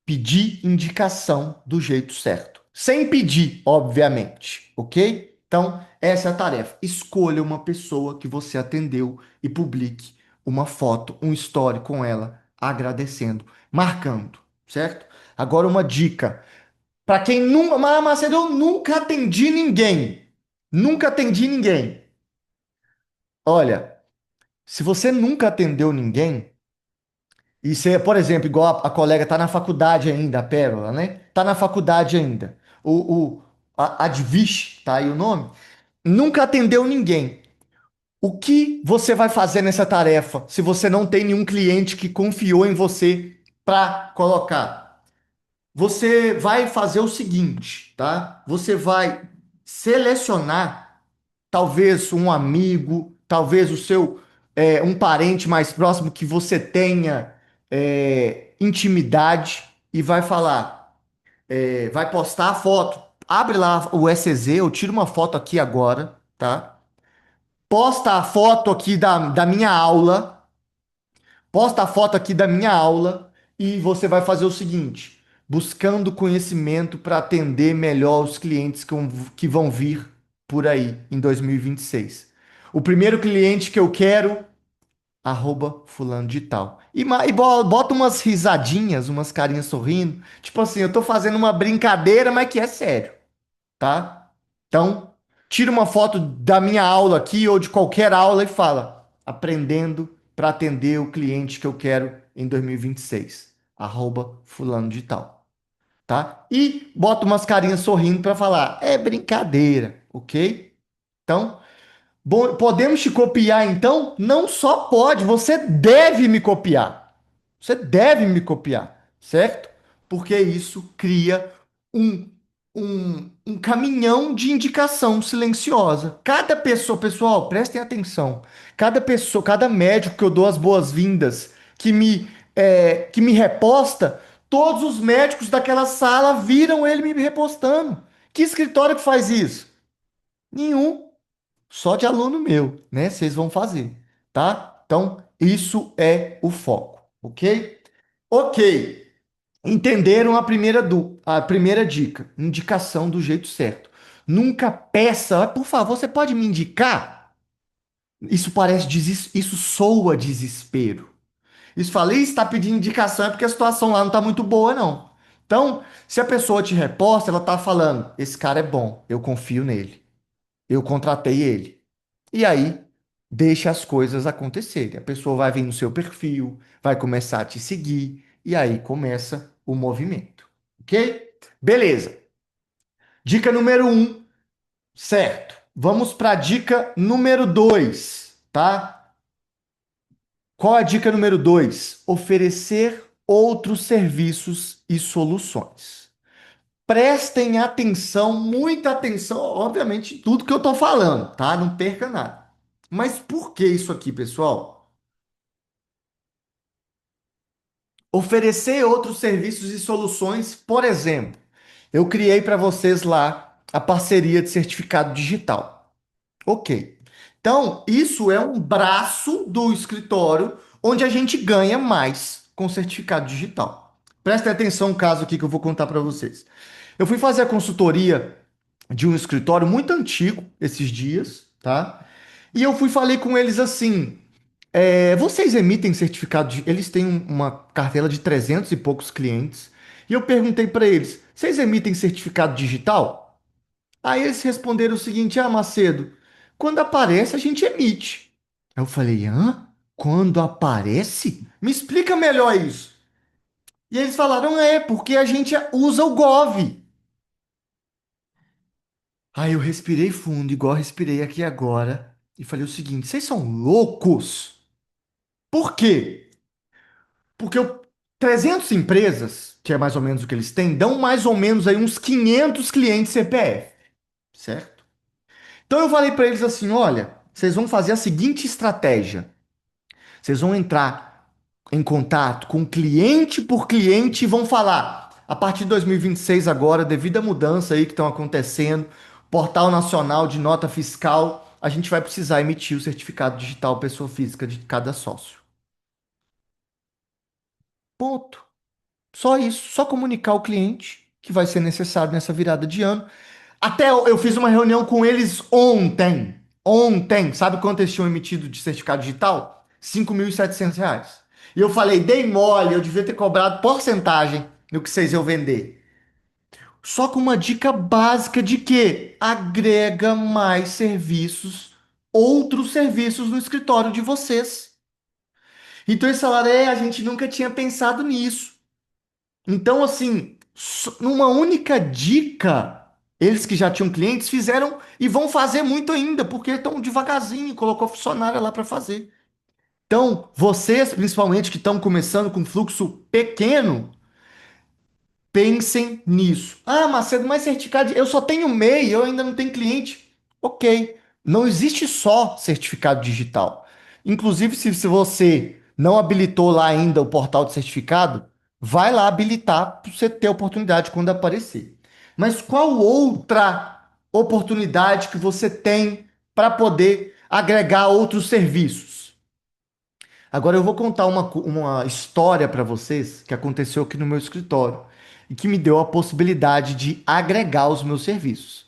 pedir indicação do jeito certo. Sem pedir, obviamente, ok? Então, essa é a tarefa. Escolha uma pessoa que você atendeu e publique uma foto, um story com ela, agradecendo, marcando, certo? Agora, uma dica. Para quem nunca. Mas, Macedo, eu nunca atendi ninguém. Nunca atendi ninguém. Olha, se você nunca atendeu ninguém, e você, por exemplo, igual a colega tá na faculdade ainda, a Pérola, né? Tá na faculdade ainda. A Advish, tá aí o nome? Nunca atendeu ninguém. O que você vai fazer nessa tarefa se você não tem nenhum cliente que confiou em você para colocar? Você vai fazer o seguinte, tá? Você vai selecionar talvez um amigo, talvez um parente mais próximo que você tenha intimidade e vai falar, vai postar a foto. Abre lá o SZ, eu tiro uma foto aqui agora, tá? Posta a foto aqui da minha aula, posta a foto aqui da minha aula e você vai fazer o seguinte: buscando conhecimento para atender melhor os clientes que vão vir por aí em 2026. O primeiro cliente que eu quero, arroba fulano de tal. Bota umas risadinhas, umas carinhas sorrindo. Tipo assim, eu tô fazendo uma brincadeira, mas que é sério, tá? Então, tira uma foto da minha aula aqui ou de qualquer aula e fala: aprendendo para atender o cliente que eu quero em 2026. Arroba fulano de tal, tá? E bota umas carinhas sorrindo para falar: é brincadeira, ok? Então, bom, podemos te copiar então? Não só pode, você deve me copiar. Você deve me copiar, certo? Porque isso cria um, um caminhão de indicação silenciosa. Cada pessoa, pessoal, prestem atenção. Cada pessoa, cada médico que eu dou as boas-vindas, que me reposta, todos os médicos daquela sala viram ele me repostando. Que escritório que faz isso? Nenhum. Só de aluno meu, né? Vocês vão fazer, tá? Então, isso é o foco, ok? Ok. Entenderam a primeira dica, indicação do jeito certo. Nunca peça, "Ah, por favor, você pode me indicar?" Isso soa desespero. Isso fala, "Ih, está pedindo indicação é porque a situação lá não está muito boa, não." Então, se a pessoa te reposta, ela está falando, esse cara é bom, eu confio nele, eu contratei ele. E aí, deixa as coisas acontecerem. A pessoa vai vir no seu perfil, vai começar a te seguir, e aí começa o movimento. Ok? Beleza. Dica número um, certo. Vamos para a dica número dois, tá? Qual a dica número dois? Oferecer outros serviços e soluções. Prestem atenção, muita atenção, obviamente, em tudo que eu estou falando, tá? Não perca nada. Mas por que isso aqui, pessoal? Oferecer outros serviços e soluções, por exemplo, eu criei para vocês lá a parceria de certificado digital. Ok. Então, isso é um braço do escritório onde a gente ganha mais com certificado digital. Prestem atenção no caso aqui que eu vou contar para vocês. Eu fui fazer a consultoria de um escritório muito antigo esses dias, tá? E eu fui falei com eles assim: vocês emitem certificado de... Eles têm uma cartela de 300 e poucos clientes. E eu perguntei para eles: vocês emitem certificado digital? Aí eles responderam o seguinte: ah, Macedo, quando aparece a gente emite. Aí eu falei: hã? Quando aparece? Me explica melhor isso. E eles falaram: é, porque a gente usa o Gov. Aí eu respirei fundo, igual respirei aqui agora, e falei o seguinte: vocês são loucos? Por quê? Porque 300 empresas, que é mais ou menos o que eles têm, dão mais ou menos aí uns 500 clientes CPF, certo? Então eu falei para eles assim, olha, vocês vão fazer a seguinte estratégia. Vocês vão entrar em contato com cliente por cliente e vão falar: a partir de 2026 agora, devido à mudança aí que estão acontecendo, Portal Nacional de Nota Fiscal, a gente vai precisar emitir o certificado digital pessoa física de cada sócio. Ponto. Só isso, só comunicar ao cliente que vai ser necessário nessa virada de ano. Até eu fiz uma reunião com eles ontem. Ontem, sabe quanto eles tinham emitido de certificado digital? R$ 5.700. E eu falei, dei mole, eu devia ter cobrado porcentagem no que vocês iam vender. Só com uma dica básica de que agrega mais serviços, outros serviços no escritório de vocês. Então eles falaram, a gente nunca tinha pensado nisso. Então, assim, numa única dica, eles que já tinham clientes fizeram e vão fazer muito ainda, porque estão devagarzinho, colocou funcionária lá para fazer. Então, vocês, principalmente que estão começando com fluxo pequeno, pensem nisso. Ah, Macedo, mas certificado, eu só tenho MEI, eu ainda não tenho cliente. Ok, não existe só certificado digital. Inclusive, se você não habilitou lá ainda o portal de certificado, vai lá habilitar para você ter oportunidade quando aparecer. Mas qual outra oportunidade que você tem para poder agregar outros serviços? Agora eu vou contar uma história para vocês que aconteceu aqui no meu escritório e que me deu a possibilidade de agregar os meus serviços.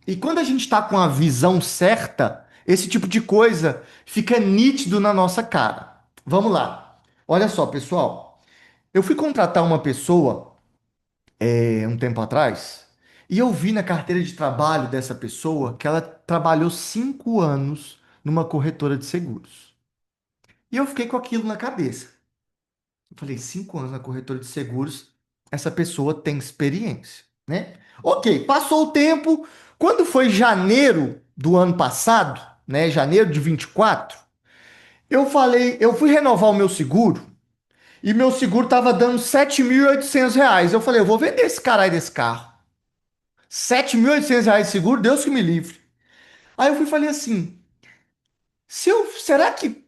E quando a gente está com a visão certa, esse tipo de coisa fica nítido na nossa cara. Vamos lá. Olha só, pessoal. Eu fui contratar uma pessoa um tempo atrás e eu vi na carteira de trabalho dessa pessoa que ela trabalhou 5 anos numa corretora de seguros. E eu fiquei com aquilo na cabeça. Eu falei, 5 anos na corretora de seguros, essa pessoa tem experiência, né? Ok, passou o tempo. Quando foi janeiro do ano passado, né? Janeiro de 24, eu falei, eu fui renovar o meu seguro e meu seguro tava dando R$ 7.800. Eu falei, eu vou vender esse caralho desse carro. R$ 7.800 de seguro, Deus que me livre. Aí eu fui e falei assim, será que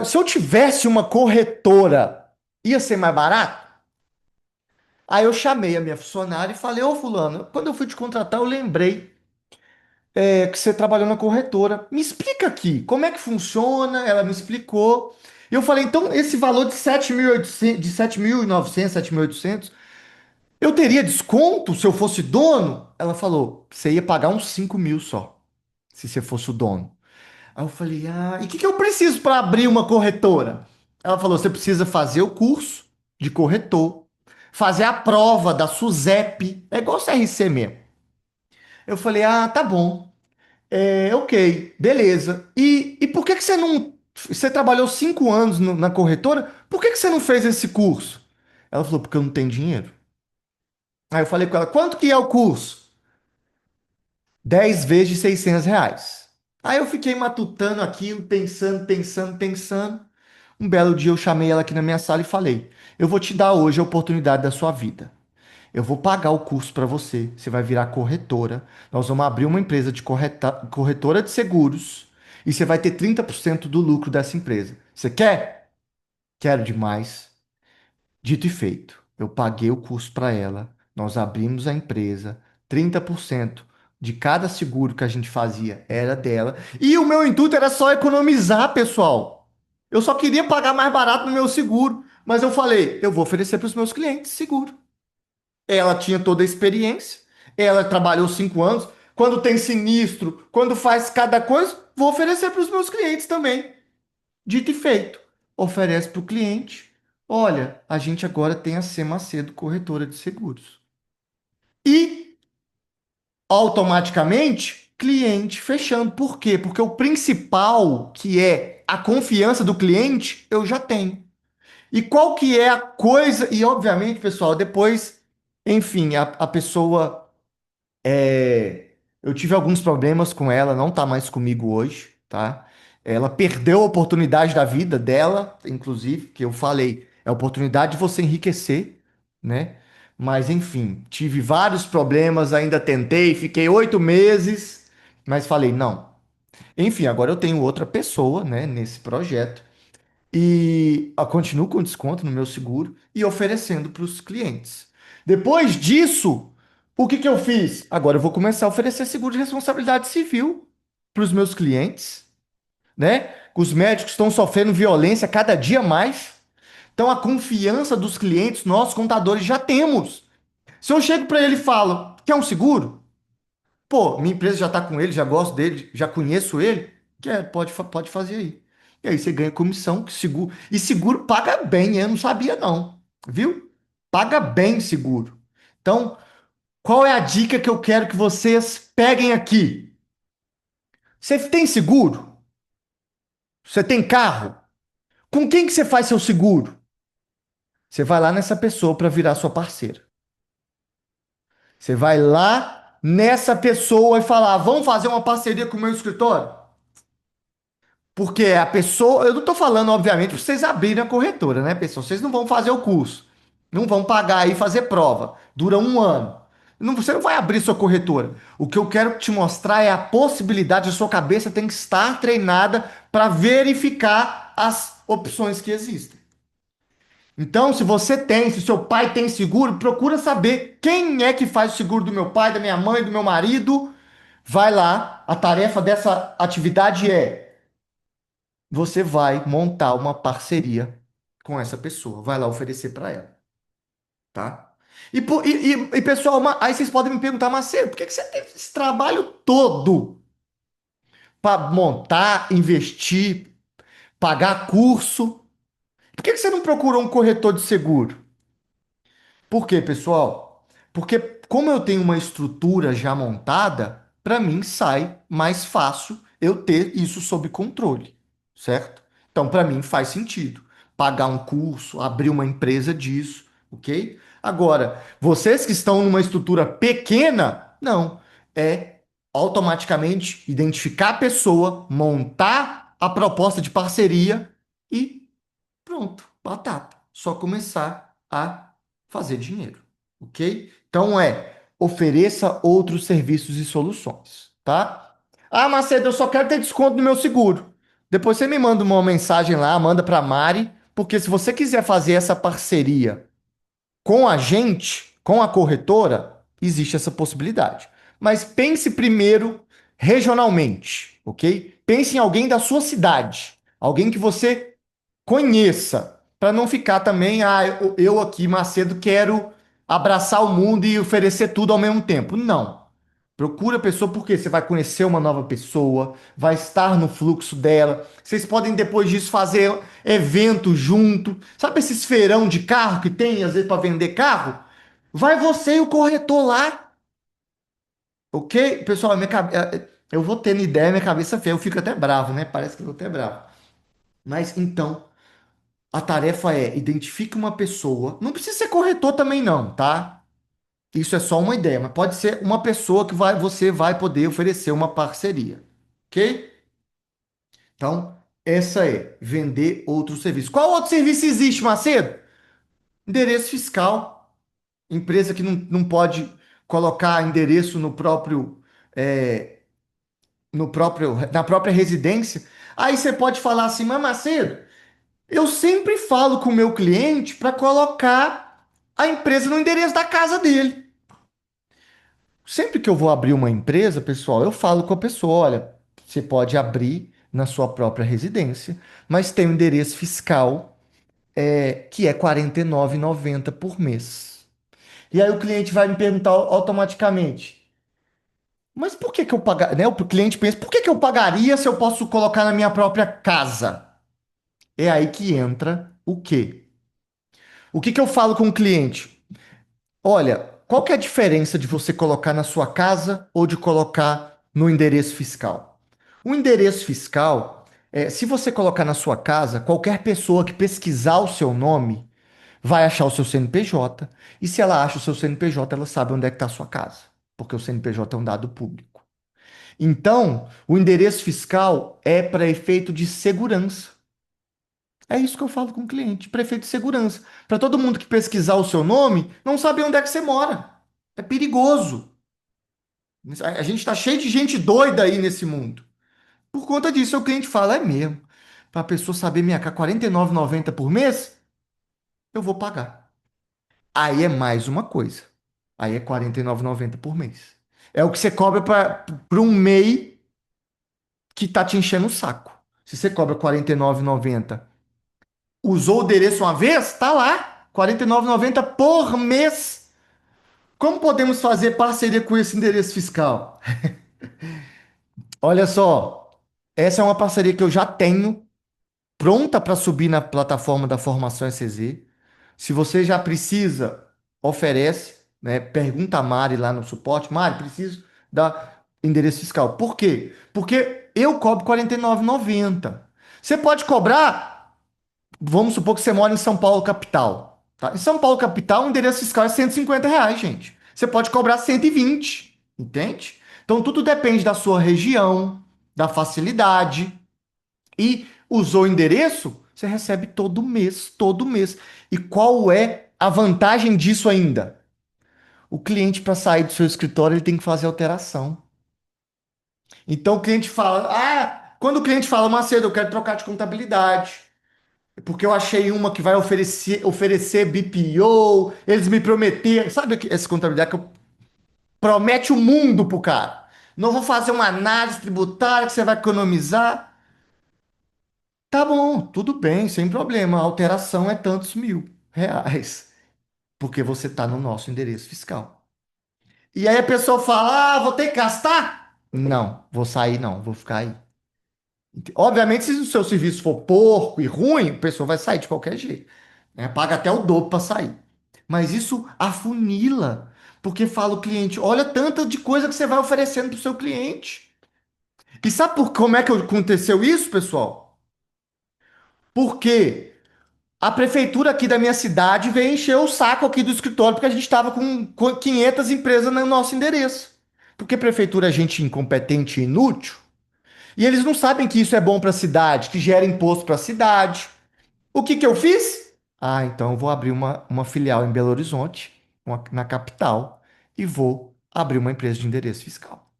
se eu tivesse uma corretora, ia ser mais barato? Aí eu chamei a minha funcionária e falei, ô fulano, quando eu fui te contratar, eu lembrei que você trabalhou na corretora. Me explica aqui, como é que funciona? Ela me explicou. E eu falei, então esse valor de 7.800, de 7.900, 7.800, eu teria desconto se eu fosse dono? Ela falou, você ia pagar uns 5.000 só, se você fosse o dono. Aí eu falei, e o que eu preciso para abrir uma corretora? Ela falou, você precisa fazer o curso de corretor, fazer a prova da SUSEP, é igual o CRC mesmo. Eu falei, tá bom, ok, beleza. E por que que você não, você trabalhou 5 anos na corretora, por que que você não fez esse curso? Ela falou, porque eu não tenho dinheiro. Aí eu falei com ela, quanto que é o curso? 10 vezes de R$ 600. Aí eu fiquei matutando aquilo, pensando, pensando, pensando. Um belo dia eu chamei ela aqui na minha sala e falei: eu vou te dar hoje a oportunidade da sua vida. Eu vou pagar o curso para você. Você vai virar corretora. Nós vamos abrir uma empresa de corretora de seguros e você vai ter 30% do lucro dessa empresa. Você quer? Quero demais. Dito e feito. Eu paguei o curso para ela. Nós abrimos a empresa. 30% de cada seguro que a gente fazia era dela. E o meu intuito era só economizar, pessoal. Eu só queria pagar mais barato no meu seguro. Mas eu falei, eu vou oferecer para os meus clientes seguro. Ela tinha toda a experiência. Ela trabalhou 5 anos. Quando tem sinistro, quando faz cada coisa, vou oferecer para os meus clientes também. Dito e feito, oferece para o cliente. Olha, a gente agora tem a C Macedo Corretora de Seguros. E automaticamente, cliente fechando. Por quê? Porque o principal, que é a confiança do cliente, eu já tenho. E qual que é a coisa? E obviamente, pessoal, depois, enfim, a pessoa eu tive alguns problemas com ela, não tá mais comigo hoje, tá? Ela perdeu a oportunidade da vida dela, inclusive, que eu falei, é a oportunidade de você enriquecer, né? Mas enfim, tive vários problemas, ainda tentei, fiquei 8 meses, mas falei, não. Enfim, agora eu tenho outra pessoa, né, nesse projeto. e continuo com desconto no meu seguro e oferecendo para os clientes. Depois disso, o que que eu fiz? Agora eu vou começar a oferecer seguro de responsabilidade civil para os meus clientes, né? Os médicos estão sofrendo violência cada dia mais. Então a confiança dos clientes, nós contadores já temos. Se eu chego para ele e falo, quer um seguro? Pô, minha empresa já está com ele, já gosto dele, já conheço ele. Quer, pode fazer aí. E aí você ganha comissão, que seguro. E seguro paga bem, eu não sabia não, viu? Paga bem seguro. Então, qual é a dica que eu quero que vocês peguem aqui? Você tem seguro? Você tem carro? Com quem que você faz seu seguro? Você vai lá nessa pessoa para virar sua parceira. Você vai lá nessa pessoa e falar: vamos fazer uma parceria com o meu escritório? Porque a pessoa, eu não estou falando, obviamente, para vocês abrirem a corretora, né, pessoal? Vocês não vão fazer o curso, não vão pagar aí e fazer prova. Dura um ano. Você não vai abrir sua corretora. O que eu quero te mostrar é a possibilidade, a sua cabeça tem que estar treinada para verificar as opções que existem. Então, se você tem, se seu pai tem seguro, procura saber quem é que faz o seguro do meu pai, da minha mãe, do meu marido. Vai lá. A tarefa dessa atividade é: você vai montar uma parceria com essa pessoa. Vai lá oferecer para ela, tá? Pessoal, aí vocês podem me perguntar, Macedo, por que que você teve esse trabalho todo para montar, investir, pagar curso? Por que que você não procurou um corretor de seguro? Por quê, pessoal? Porque como eu tenho uma estrutura já montada, para mim sai mais fácil eu ter isso sob controle, certo? Então, para mim faz sentido pagar um curso, abrir uma empresa disso, ok? Agora, vocês que estão numa estrutura pequena, não. É automaticamente identificar a pessoa, montar a proposta de parceria e pronto, batata. Só começar a fazer dinheiro, ok? Então ofereça outros serviços e soluções, tá? Ah, Macedo, eu só quero ter desconto no meu seguro. Depois você me manda uma mensagem lá, manda para Mari, porque se você quiser fazer essa parceria com a gente, com a corretora, existe essa possibilidade. Mas pense primeiro regionalmente, ok? Pense em alguém da sua cidade, alguém que você conheça, para não ficar também, eu aqui, Macedo, quero abraçar o mundo e oferecer tudo ao mesmo tempo. Não. Procura a pessoa porque você vai conhecer uma nova pessoa, vai estar no fluxo dela. Vocês podem depois disso fazer evento junto. Sabe esses feirão de carro que tem às vezes para vender carro? Vai você e o corretor lá, ok? Pessoal, eu vou tendo ideia, minha cabeça feia, eu fico até bravo, né? Parece que eu vou até bravo. Mas então, a tarefa é identifique uma pessoa. Não precisa ser corretor também não, tá? Isso é só uma ideia, mas pode ser uma pessoa que você vai poder oferecer uma parceria, ok? Então, essa é vender outro serviço. Qual outro serviço existe, Macedo? Endereço fiscal. Empresa que não pode colocar endereço é, na própria residência. Aí você pode falar assim, mas Macedo, eu sempre falo com o meu cliente para colocar a empresa no endereço da casa dele. Sempre que eu vou abrir uma empresa, pessoal, eu falo com a pessoa, olha, você pode abrir na sua própria residência, mas tem um endereço fiscal que é R$ 49,90 por mês. E aí o cliente vai me perguntar automaticamente, mas por que que eu pagaria, né? O cliente pensa, por que que eu pagaria se eu posso colocar na minha própria casa? É aí que entra o quê? O que que eu falo com o cliente? Olha, qual que é a diferença de você colocar na sua casa ou de colocar no endereço fiscal? O endereço fiscal, se você colocar na sua casa, qualquer pessoa que pesquisar o seu nome vai achar o seu CNPJ. E se ela acha o seu CNPJ, ela sabe onde é que está a sua casa, porque o CNPJ é um dado público. Então, o endereço fiscal é para efeito de segurança. É isso que eu falo com o cliente, prefeito de segurança. Para todo mundo que pesquisar o seu nome, não saber onde é que você mora. É perigoso. A gente está cheio de gente doida aí nesse mundo. Por conta disso, o cliente fala, é mesmo. para a pessoa saber me arcar 49,90 por mês, eu vou pagar. Aí é mais uma coisa. Aí é 49,90 por mês. É o que você cobra para um MEI que tá te enchendo o saco. Se você cobra 49,90, usou o endereço uma vez, tá lá. 49,90 por mês. Como podemos fazer parceria com esse endereço fiscal? Olha só, essa é uma parceria que eu já tenho pronta para subir na plataforma da Formação SZ. Se você já precisa, oferece, né? Pergunta a Mari lá no suporte. Mari, preciso da endereço fiscal. Por quê? Porque eu cobro R$ 49,90. Você pode cobrar, vamos supor que você mora em São Paulo, capital. Tá? Em São Paulo, capital, o endereço fiscal é R$ 150, gente. Você pode cobrar 120, entende? Então, tudo depende da sua região, da facilidade. E usou o endereço, você recebe todo mês, todo mês. E qual é a vantagem disso ainda? O cliente, para sair do seu escritório, ele tem que fazer alteração. Então o cliente fala: Ah, quando o cliente fala, Macedo, eu quero trocar de contabilidade, porque eu achei uma que vai oferecer BPO, eles me prometeram, sabe essa contabilidade que promete o mundo pro cara? Não vou fazer uma análise tributária que você vai economizar. Tá bom, tudo bem, sem problema. A alteração é tantos R$ 1.000, porque você está no nosso endereço fiscal. E aí a pessoa fala: Ah, vou ter que gastar? Não, vou sair, não, vou ficar aí. Obviamente, se o seu serviço for porco e ruim, a pessoa vai sair de qualquer jeito, né? Paga até o dobro para sair. Mas isso afunila, porque fala o cliente: olha tanta de coisa que você vai oferecendo para o seu cliente. E sabe como é que aconteceu isso, pessoal? Porque a prefeitura aqui da minha cidade veio encher o saco aqui do escritório porque a gente estava com 500 empresas no nosso endereço. Porque a prefeitura é gente incompetente e inútil. E eles não sabem que isso é bom para a cidade, que gera imposto para a cidade. O que que eu fiz? Ah, então eu vou abrir uma filial em Belo Horizonte, na capital, e vou abrir uma empresa de endereço fiscal.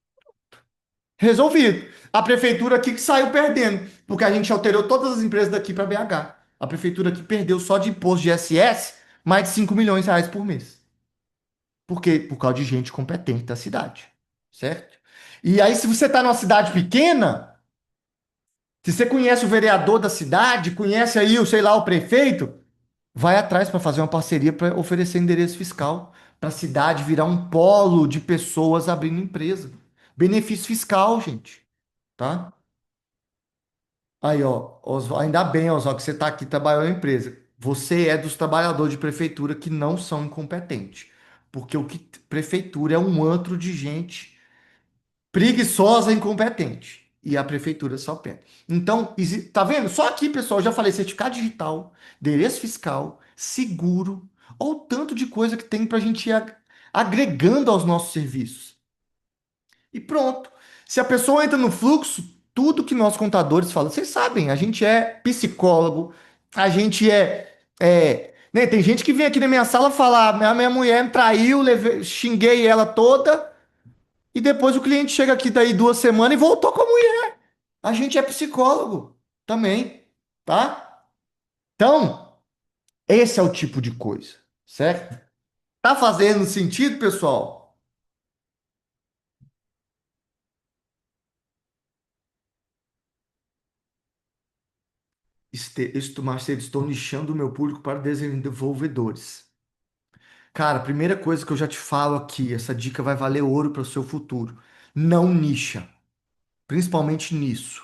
Resolvido. A prefeitura aqui que saiu perdendo, porque a gente alterou todas as empresas daqui para BH. A prefeitura aqui perdeu só de imposto de ISS mais de R$ 5 milhões por mês. Por quê? Por causa de gente competente da cidade, certo? E aí, se você está numa cidade pequena, se você conhece o vereador da cidade, conhece aí, o, sei lá, o prefeito, vai atrás para fazer uma parceria para oferecer endereço fiscal para a cidade virar um polo de pessoas abrindo empresa. Benefício fiscal, gente, tá? Aí, ó, ainda bem, Oswaldo, que você está aqui trabalhando na empresa. Você é dos trabalhadores de prefeitura que não são incompetentes. Porque o que prefeitura é um antro de gente preguiçosa e incompetente. E a prefeitura só pega. Então, tá vendo? Só aqui, pessoal, eu já falei certificado digital, endereço fiscal, seguro, olha o tanto de coisa que tem para a gente ir agregando aos nossos serviços. E pronto. Se a pessoa entra no fluxo, tudo que nós contadores falamos, vocês sabem, a gente é psicólogo, a gente né, tem gente que vem aqui na minha sala falar, minha mulher me traiu, xinguei ela toda, e depois o cliente chega aqui daí 2 semanas e voltou com a mulher. A gente é psicólogo também, tá? Então, esse é o tipo de coisa, certo? Tá fazendo sentido, pessoal? Marcelo, estou nichando o meu público para desenvolvedores. Cara, a primeira coisa que eu já te falo aqui, essa dica vai valer ouro para o seu futuro. Não nicha, principalmente nisso.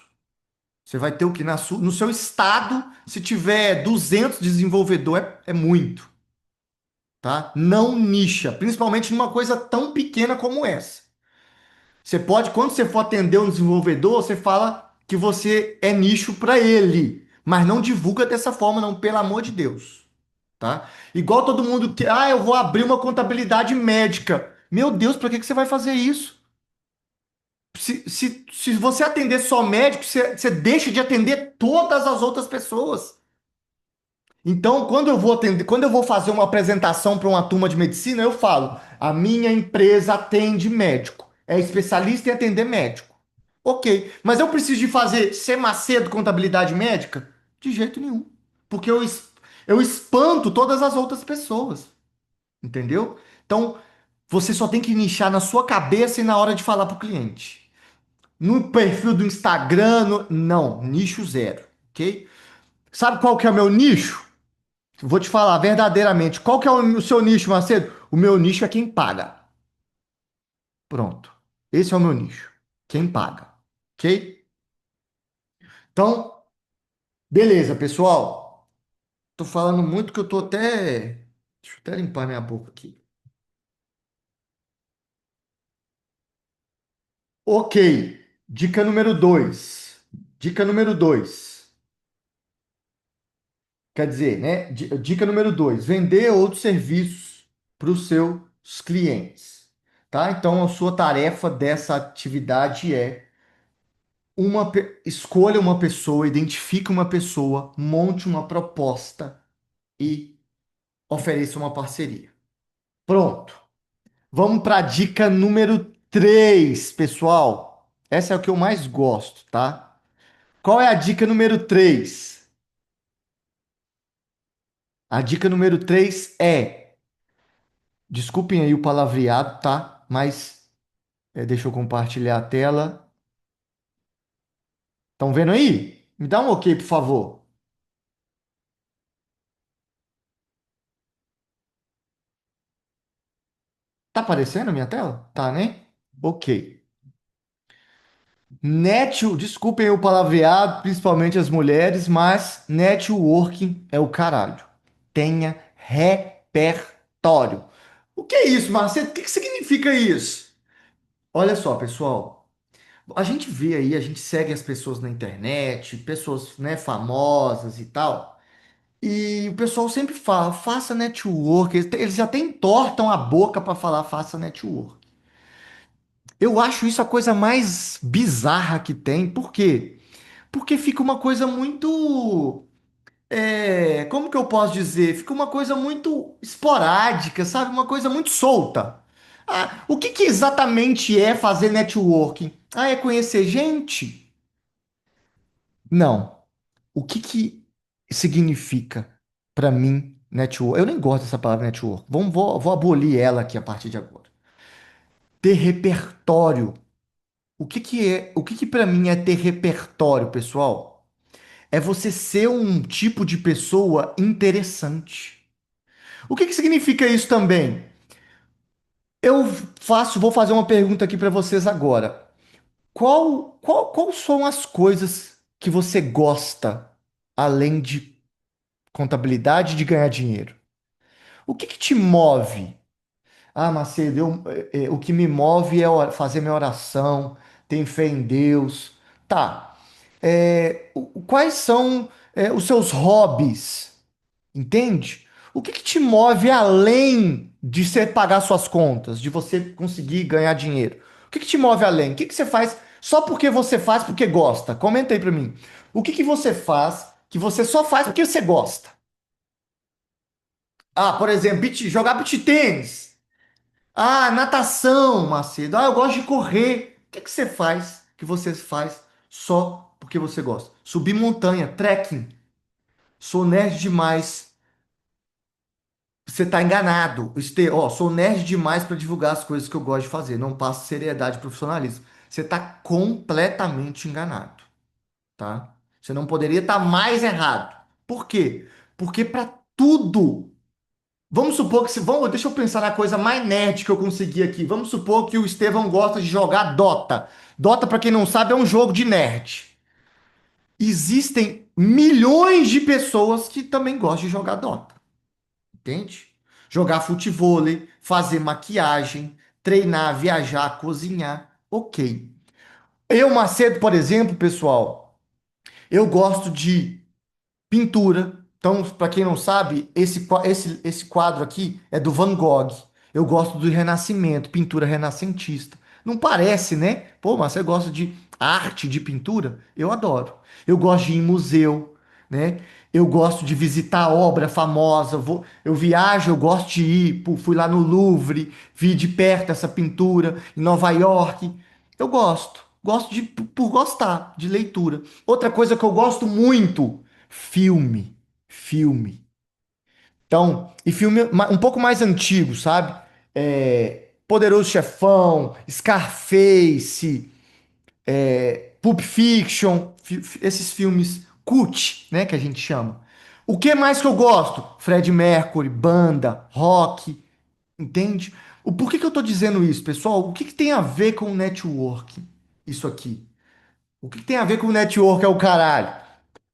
Você vai ter o que no seu estado, se tiver 200 desenvolvedor, é muito, tá? Não nicha, principalmente numa coisa tão pequena como essa. Você pode, quando você for atender um desenvolvedor, você fala que você é nicho para ele, mas não divulga dessa forma, não, pelo amor de Deus. Tá? Igual todo mundo que, eu vou abrir uma contabilidade médica. Meu Deus, para que que você vai fazer isso? Se você atender só médico, você deixa de atender todas as outras pessoas. Então, quando eu vou atender, quando eu vou fazer uma apresentação para uma turma de medicina, eu falo: a minha empresa atende médico, é especialista em atender médico. Ok, mas eu preciso de fazer C Macedo contabilidade médica? De jeito nenhum. Porque eu espanto todas as outras pessoas. Entendeu? Então, você só tem que nichar na sua cabeça e na hora de falar para o cliente. No perfil do Instagram, não, nicho zero, ok? Sabe qual que é o meu nicho? Vou te falar verdadeiramente. Qual que é o seu nicho, Macedo? O meu nicho é quem paga. Pronto. Esse é o meu nicho. Quem paga, ok? Então, beleza, pessoal. Tô falando muito que eu tô até. Deixa eu até limpar minha boca aqui. Ok. Dica número 2. Dica número 2. Quer dizer, né? Dica número 2: vender outros serviços para os seus clientes. Tá? Então, a sua tarefa dessa atividade é escolha uma pessoa, identifique uma pessoa, monte uma proposta e ofereça uma parceria. Pronto. Vamos para a dica número 3, pessoal. Essa é o que eu mais gosto, tá? Qual é a dica número 3? A dica número 3 é, desculpem aí o palavreado, tá? Mas deixa eu compartilhar a tela. Estão vendo aí? Me dá um ok, por favor. Tá aparecendo a minha tela? Tá, né? Ok. Desculpem o palavreado, principalmente as mulheres, mas networking é o caralho. Tenha repertório. O que é isso, Marcelo? O que que significa isso? Olha só, pessoal. A gente vê aí, a gente segue as pessoas na internet, pessoas, né, famosas e tal. E o pessoal sempre fala, faça network. Eles até entortam a boca para falar, faça network. Eu acho isso a coisa mais bizarra que tem. Por quê? Porque fica uma coisa muito. Como que eu posso dizer? Fica uma coisa muito esporádica, sabe? Uma coisa muito solta. Ah, o que que exatamente é fazer networking? Ah, é conhecer gente? Não. O que que significa para mim network? Eu nem gosto dessa palavra network. Vou abolir ela aqui a partir de agora. Ter repertório. O que que para mim é ter repertório, pessoal? É você ser um tipo de pessoa interessante. O que que significa isso também? Vou fazer uma pergunta aqui para vocês agora. Qual são as coisas que você gosta além de contabilidade e de ganhar dinheiro? O que que te move? Ah, Macedo, o que me move é fazer minha oração, ter fé em Deus. Tá. Quais são, os seus hobbies? Entende? O que que te move além de você pagar suas contas, de você conseguir ganhar dinheiro? O que que te move além? O que que você faz só porque você faz porque gosta? Comenta aí pra mim. O que que você faz que você só faz porque você gosta? Ah, por exemplo, jogar beach tênis. Ah, natação, Macedo. Ah, eu gosto de correr. O que que você faz que você faz só porque você gosta? Subir montanha, trekking. Sou nerd demais. Você tá enganado. Sou nerd demais para divulgar as coisas que eu gosto de fazer. Não passo seriedade e profissionalismo. Você tá completamente enganado, tá? Você não poderia estar mais errado. Por quê? Porque para tudo. Vamos supor que deixa eu pensar na coisa mais nerd que eu consegui aqui. Vamos supor que o Estevão gosta de jogar Dota. Dota, para quem não sabe, é um jogo de nerd. Existem milhões de pessoas que também gostam de jogar Dota. Entende? Jogar futevôlei, fazer maquiagem, treinar, viajar, cozinhar. Ok. Eu, Macedo, por exemplo, pessoal, eu gosto de pintura. Então, para quem não sabe, esse quadro aqui é do Van Gogh. Eu gosto do Renascimento, pintura renascentista. Não parece, né? Pô, mas você gosta de arte, de pintura? Eu adoro. Eu gosto de ir em museu, né? Eu gosto de visitar obra famosa. Eu viajo, eu gosto de ir. Pô, fui lá no Louvre, vi de perto essa pintura em Nova York. Eu gosto. Gosto de por gostar de leitura. Outra coisa que eu gosto muito, filme. Filme. Então, e filme um pouco mais antigo, sabe? Poderoso Chefão, Scarface, Pulp Fiction, esses filmes cult, né, que a gente chama. O que mais que eu gosto? Fred Mercury, banda, rock, entende? Por que que eu tô dizendo isso, pessoal? O que que tem a ver com networking? Isso aqui. O que que tem a ver com network é o caralho?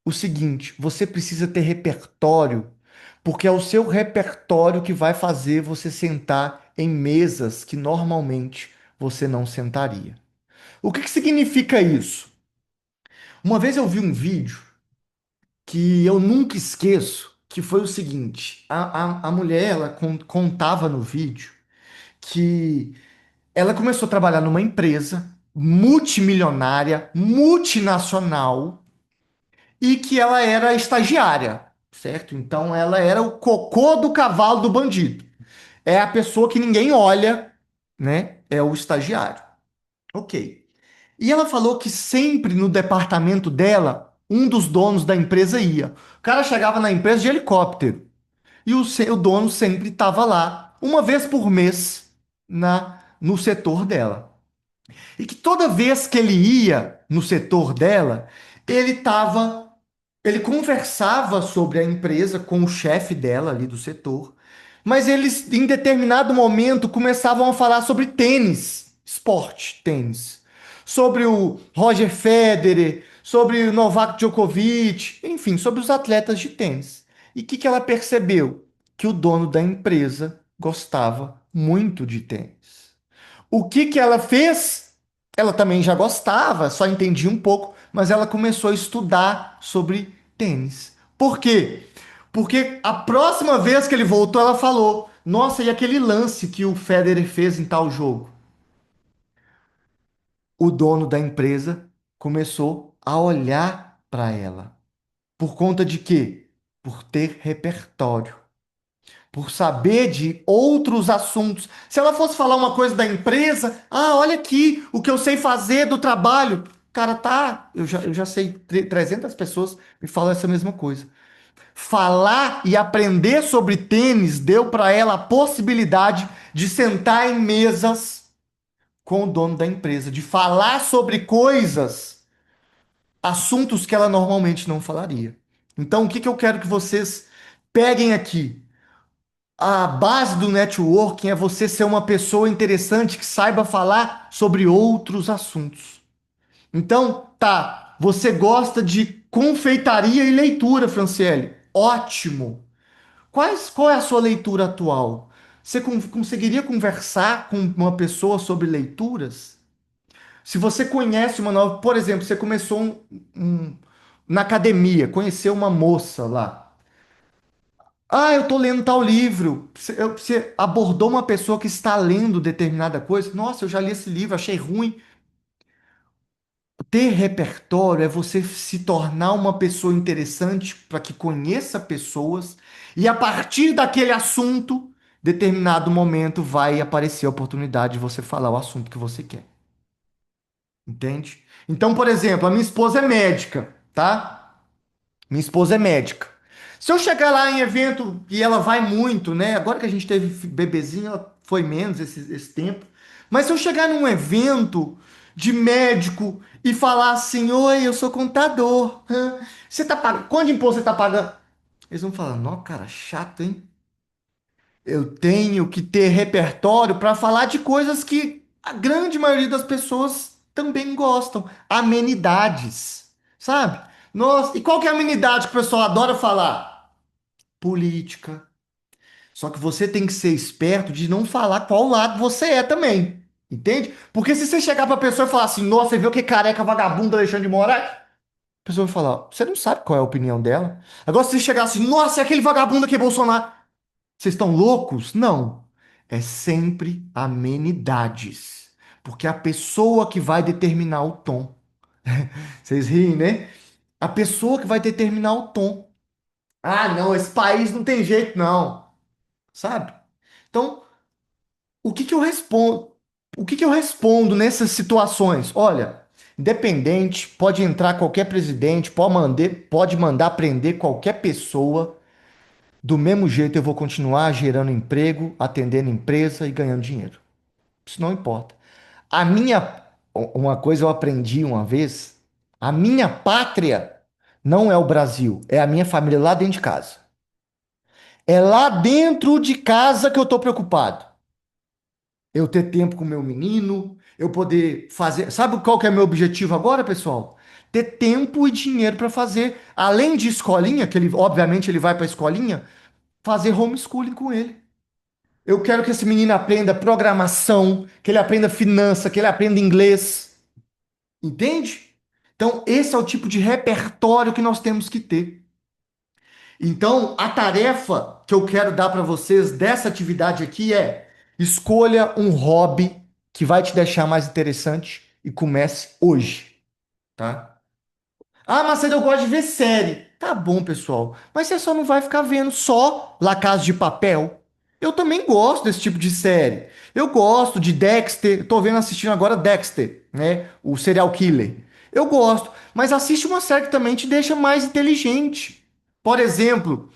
O seguinte, você precisa ter repertório, porque é o seu repertório que vai fazer você sentar em mesas que normalmente você não sentaria. O que que significa isso? Uma vez eu vi um vídeo que eu nunca esqueço, que foi o seguinte: a mulher ela contava no vídeo que ela começou a trabalhar numa empresa multimilionária, multinacional, e que ela era estagiária, certo? Então ela era o cocô do cavalo do bandido. É a pessoa que ninguém olha, né? É o estagiário. Ok. E ela falou que sempre no departamento dela, um dos donos da empresa ia. O cara chegava na empresa de helicóptero e o dono sempre estava lá, uma vez por mês, no setor dela. E que toda vez que ele ia no setor dela, ele tava, ele conversava sobre a empresa com o chefe dela ali do setor, mas eles em determinado momento começavam a falar sobre tênis, esporte, tênis, sobre o Roger Federer, sobre o Novak Djokovic, enfim, sobre os atletas de tênis. E o que que ela percebeu? Que o dono da empresa gostava muito de tênis. O que que ela fez? Ela também já gostava, só entendia um pouco, mas ela começou a estudar sobre tênis. Por quê? Porque a próxima vez que ele voltou, ela falou: Nossa, e aquele lance que o Federer fez em tal jogo? O dono da empresa começou a olhar para ela. Por conta de quê? Por ter repertório. Por saber de outros assuntos. Se ela fosse falar uma coisa da empresa, olha aqui o que eu sei fazer do trabalho. Cara, tá, eu já sei, 300 pessoas me falam essa mesma coisa. Falar e aprender sobre tênis deu para ela a possibilidade de sentar em mesas com o dono da empresa, de falar sobre coisas, assuntos que ela normalmente não falaria. Então, o que que eu quero que vocês peguem aqui? A base do networking é você ser uma pessoa interessante que saiba falar sobre outros assuntos. Então, tá, você gosta de confeitaria e leitura, Franciele. Ótimo. Qual é a sua leitura atual? Você conseguiria conversar com uma pessoa sobre leituras? Se você conhece uma nova, por exemplo, você começou na academia, conheceu uma moça lá. Eu tô lendo tal livro. Você abordou uma pessoa que está lendo determinada coisa. Nossa, eu já li esse livro, achei ruim. Ter repertório é você se tornar uma pessoa interessante para que conheça pessoas e a partir daquele assunto, determinado momento vai aparecer a oportunidade de você falar o assunto que você quer. Entende? Então, por exemplo, a minha esposa é médica, tá? Minha esposa é médica. Se eu chegar lá em evento e ela vai muito, né? Agora que a gente teve bebezinho, ela foi menos esse tempo. Mas se eu chegar num evento de médico e falar assim: Oi, eu sou contador. Hã? Você tá pagando? Quanto de imposto você tá pagando? Eles vão falar: Não, cara, chato, hein? Eu tenho que ter repertório para falar de coisas que a grande maioria das pessoas também gostam. Amenidades, sabe? Nossa, e qual que é a amenidade que o pessoal adora falar? Política. Só que você tem que ser esperto de não falar qual lado você é também. Entende? Porque se você chegar pra pessoa e falar assim, nossa, você viu que careca vagabundo Alexandre de Moraes? A pessoa vai falar, você não sabe qual é a opinião dela. Agora, se você chegar assim, nossa, é aquele vagabundo aqui, Bolsonaro. Vocês estão loucos? Não. É sempre amenidades. Porque é a pessoa que vai determinar o tom. Vocês riem, né? A pessoa que vai determinar o tom. Não, esse país não tem jeito, não. Sabe? Então, o que que eu respondo? O que que eu respondo nessas situações? Olha. Independente, pode entrar qualquer presidente, pode mandar prender qualquer pessoa. Do mesmo jeito eu vou continuar gerando emprego, atendendo empresa e ganhando dinheiro. Isso não importa. A minha, uma coisa eu aprendi uma vez, a minha pátria não é o Brasil, é a minha família lá dentro de casa. É lá dentro de casa que eu tô preocupado. Eu ter tempo com meu menino, eu poder fazer. Sabe qual que é meu objetivo agora, pessoal? Ter tempo e dinheiro para fazer, além de escolinha, que ele, obviamente, ele vai para a escolinha, fazer homeschooling com ele. Eu quero que esse menino aprenda programação, que ele aprenda finança, que ele aprenda inglês. Entende? Então, esse é o tipo de repertório que nós temos que ter. Então, a tarefa que eu quero dar para vocês dessa atividade aqui é: escolha um hobby que vai te deixar mais interessante e comece hoje, tá? Ah, Macedo, eu gosto de ver série. Tá bom, pessoal. Mas você só não vai ficar vendo só La Casa de Papel. Eu também gosto desse tipo de série. Eu gosto de Dexter. Tô vendo assistindo agora Dexter, né? O serial killer. Eu gosto. Mas assiste uma série que também te deixa mais inteligente. Por exemplo,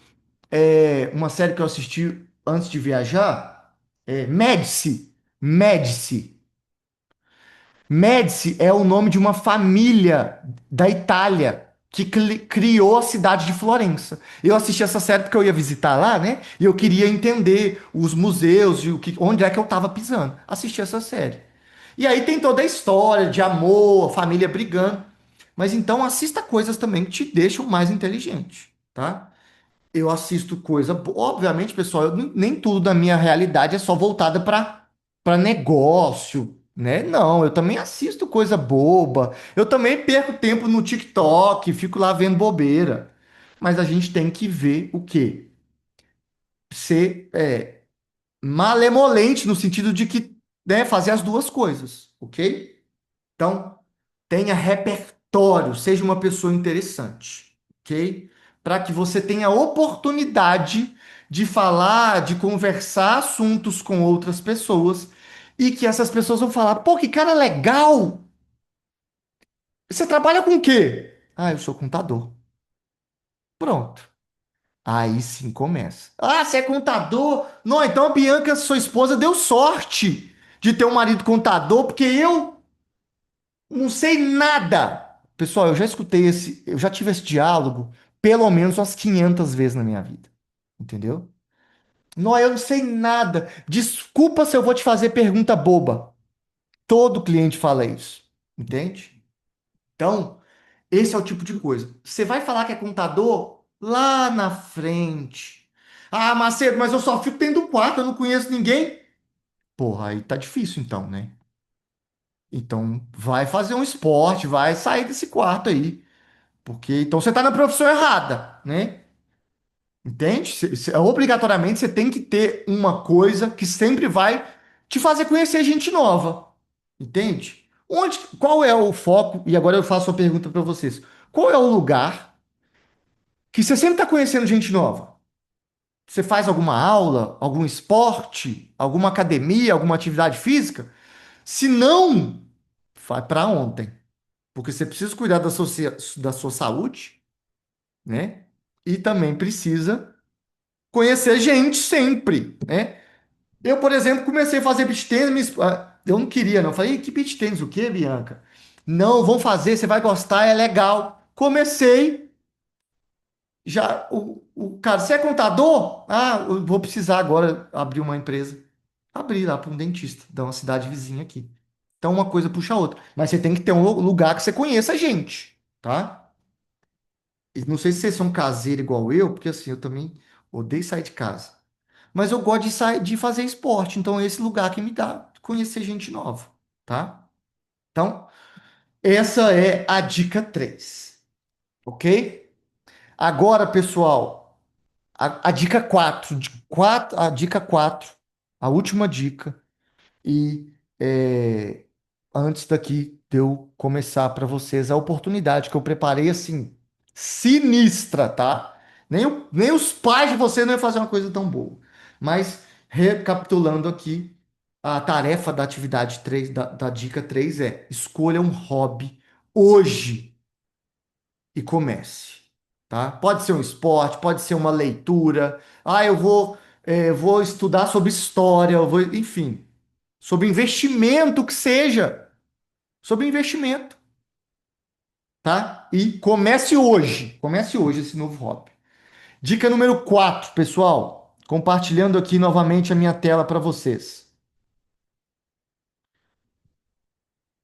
uma série que eu assisti antes de viajar é Médici. Médici. Médici é o nome de uma família da Itália que criou a cidade de Florença. Eu assisti essa série porque eu ia visitar lá, né? E eu queria entender os museus e onde é que eu estava pisando. Assisti essa série. E aí tem toda a história de amor, família brigando. Mas então assista coisas também que te deixam mais inteligente, tá? Eu assisto coisa. Obviamente, pessoal, nem tudo da minha realidade é só voltada para negócio, né? Não, eu também assisto coisa boba. Eu também perco tempo no TikTok, fico lá vendo bobeira. Mas a gente tem que ver o quê? Ser malemolente no sentido de que, né, fazer as duas coisas, ok? Então, tenha repertório, seja uma pessoa interessante, ok? Para que você tenha oportunidade de falar, de conversar assuntos com outras pessoas e que essas pessoas vão falar: pô, que cara legal! Você trabalha com o quê? Ah, eu sou contador. Pronto. Aí sim começa. Ah, você é contador? Não, então a Bianca, sua esposa, deu sorte de ter um marido contador, porque eu não sei nada. Pessoal, eu já tive esse diálogo pelo menos umas 500 vezes na minha vida. Entendeu? Não, eu não sei nada. Desculpa se eu vou te fazer pergunta boba. Todo cliente fala isso. Entende? Então, esse é o tipo de coisa. Você vai falar que é contador lá na frente. Ah, Macedo, mas eu só fico dentro do quarto, eu não conheço ninguém. Porra, aí tá difícil então, né? Então, vai fazer um esporte, vai sair desse quarto aí. Porque então você está na profissão errada, né? Entende? Obrigatoriamente você tem que ter uma coisa que sempre vai te fazer conhecer gente nova. Entende? Qual é o foco? E agora eu faço uma pergunta para vocês. Qual é o lugar que você sempre está conhecendo gente nova? Você faz alguma aula, algum esporte, alguma academia, alguma atividade física? Se não, vai para ontem. Porque você precisa cuidar da sua saúde, né? E também precisa conhecer gente sempre, né? Eu, por exemplo, comecei a fazer beach tênis, eu não queria, não. Eu falei: que beach tênis o quê, Bianca? Não, vamos fazer, você vai gostar, é legal. Comecei, já o cara, você é contador? Ah, eu vou precisar agora abrir uma empresa. Abrir lá para um dentista, da uma cidade vizinha aqui. Então uma coisa puxa a outra. Mas você tem que ter um lugar que você conheça gente, tá? E não sei se vocês são caseiros igual eu, porque assim, eu também odeio sair de casa. Mas eu gosto de sair, de fazer esporte, então é esse lugar que me dá conhecer gente nova, tá? Então, essa é a dica 3, ok? Agora, pessoal, a dica 4, a dica 4, a última dica, e antes daqui de eu começar para vocês a oportunidade que eu preparei assim, sinistra, tá? Nem os pais de vocês não iam fazer uma coisa tão boa. Mas, recapitulando aqui, a tarefa da atividade 3 da dica 3 é: escolha um hobby hoje e comece, tá? Pode ser um esporte, pode ser uma leitura. Ah, vou estudar sobre história, enfim, sobre investimento que seja, sobre investimento, tá? E comece hoje esse novo hobby. Dica número 4, pessoal, compartilhando aqui novamente a minha tela para vocês.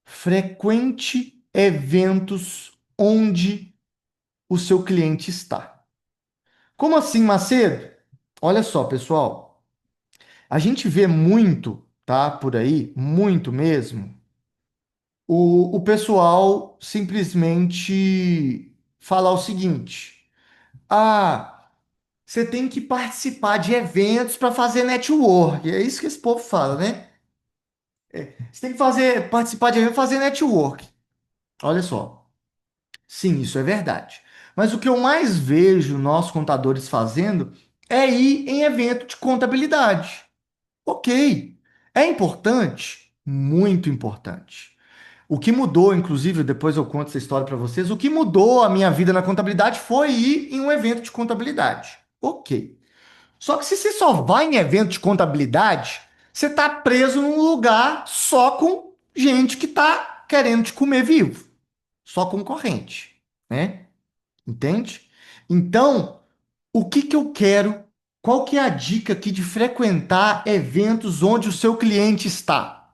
Frequente eventos onde o seu cliente está. Como assim, Macedo? Olha só, pessoal, a gente vê muito, tá, por aí, muito mesmo, o pessoal simplesmente falar o seguinte: ah, você tem que participar de eventos para fazer network. É isso que esse povo fala, né? Você tem que participar de eventos para fazer network. Olha só. Sim, isso é verdade. Mas o que eu mais vejo nós contadores fazendo é ir em evento de contabilidade. Ok. É importante? Muito importante. O que mudou, inclusive, depois eu conto essa história para vocês, o que mudou a minha vida na contabilidade foi ir em um evento de contabilidade. Ok. Só que se você só vai em evento de contabilidade, você está preso num lugar só com gente que está querendo te comer vivo. Só concorrente, né? Entende? Então, o que que eu quero? Qual que é a dica aqui de frequentar eventos onde o seu cliente está?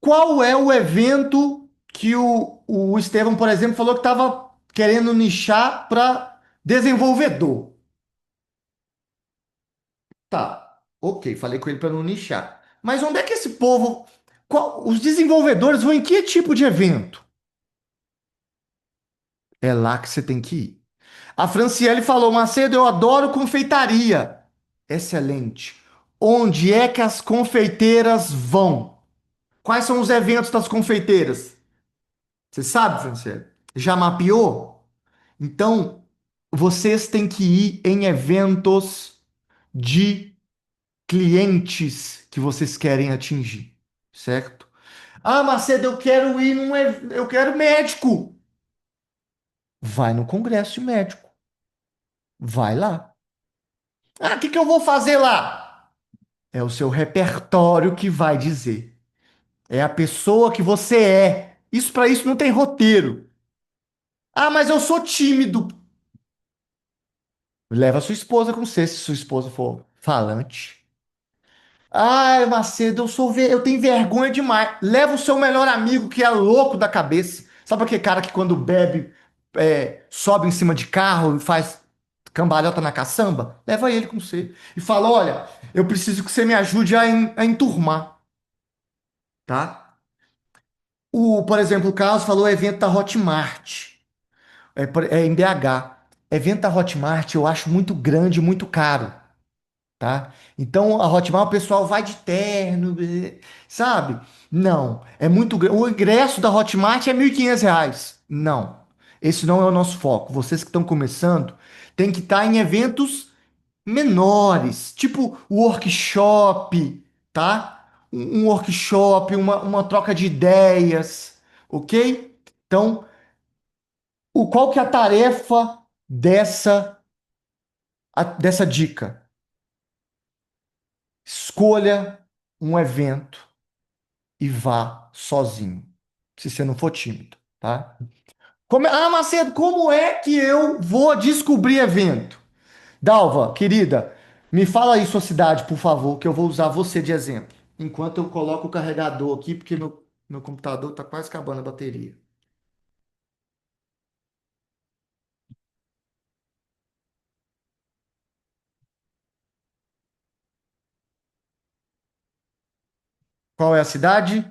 Qual é o evento que o Estevão, por exemplo, falou que estava querendo nichar para desenvolvedor? Tá, ok, falei com ele para não nichar. Mas onde é que esse povo, os desenvolvedores vão em que tipo de evento? É lá que você tem que ir. A Franciele falou: Macedo, eu adoro confeitaria. Excelente. Onde é que as confeiteiras vão? Quais são os eventos das confeiteiras? Você sabe, Franciele? Já mapeou? Então, vocês têm que ir em eventos de clientes que vocês querem atingir, certo? Ah, Macedo, eu quero médico. Vai no congresso de médico. Vai lá. Ah, o que que eu vou fazer lá? É o seu repertório que vai dizer. É a pessoa que você é. Isso para isso não tem roteiro. Ah, mas eu sou tímido. Leva sua esposa com você, se sua esposa for falante. Ah, Macedo, eu tenho vergonha demais. Leva o seu melhor amigo que é louco da cabeça. Sabe aquele cara que quando bebe sobe em cima de carro e faz cambalhota na caçamba? Leva ele com você. E fala: olha, eu preciso que você me ajude a enturmar, tá? Por exemplo, o Carlos falou evento da Hotmart, em BH. Evento da Hotmart eu acho muito grande, muito caro, tá? Então a Hotmart o pessoal vai de terno, sabe? Não, é muito grande. O ingresso da Hotmart é R$ 1.500. Não, esse não é o nosso foco. Vocês que estão começando têm que estar em eventos menores, tipo workshop, tá? Um workshop, uma troca de ideias, ok? Então, qual que é a tarefa dessa dica? Escolha um evento e vá sozinho, se você não for tímido, tá? Macedo, como é que eu vou descobrir evento? Dalva, querida, me fala aí sua cidade, por favor, que eu vou usar você de exemplo. Enquanto eu coloco o carregador aqui, porque meu computador está quase acabando a bateria. Qual é a cidade?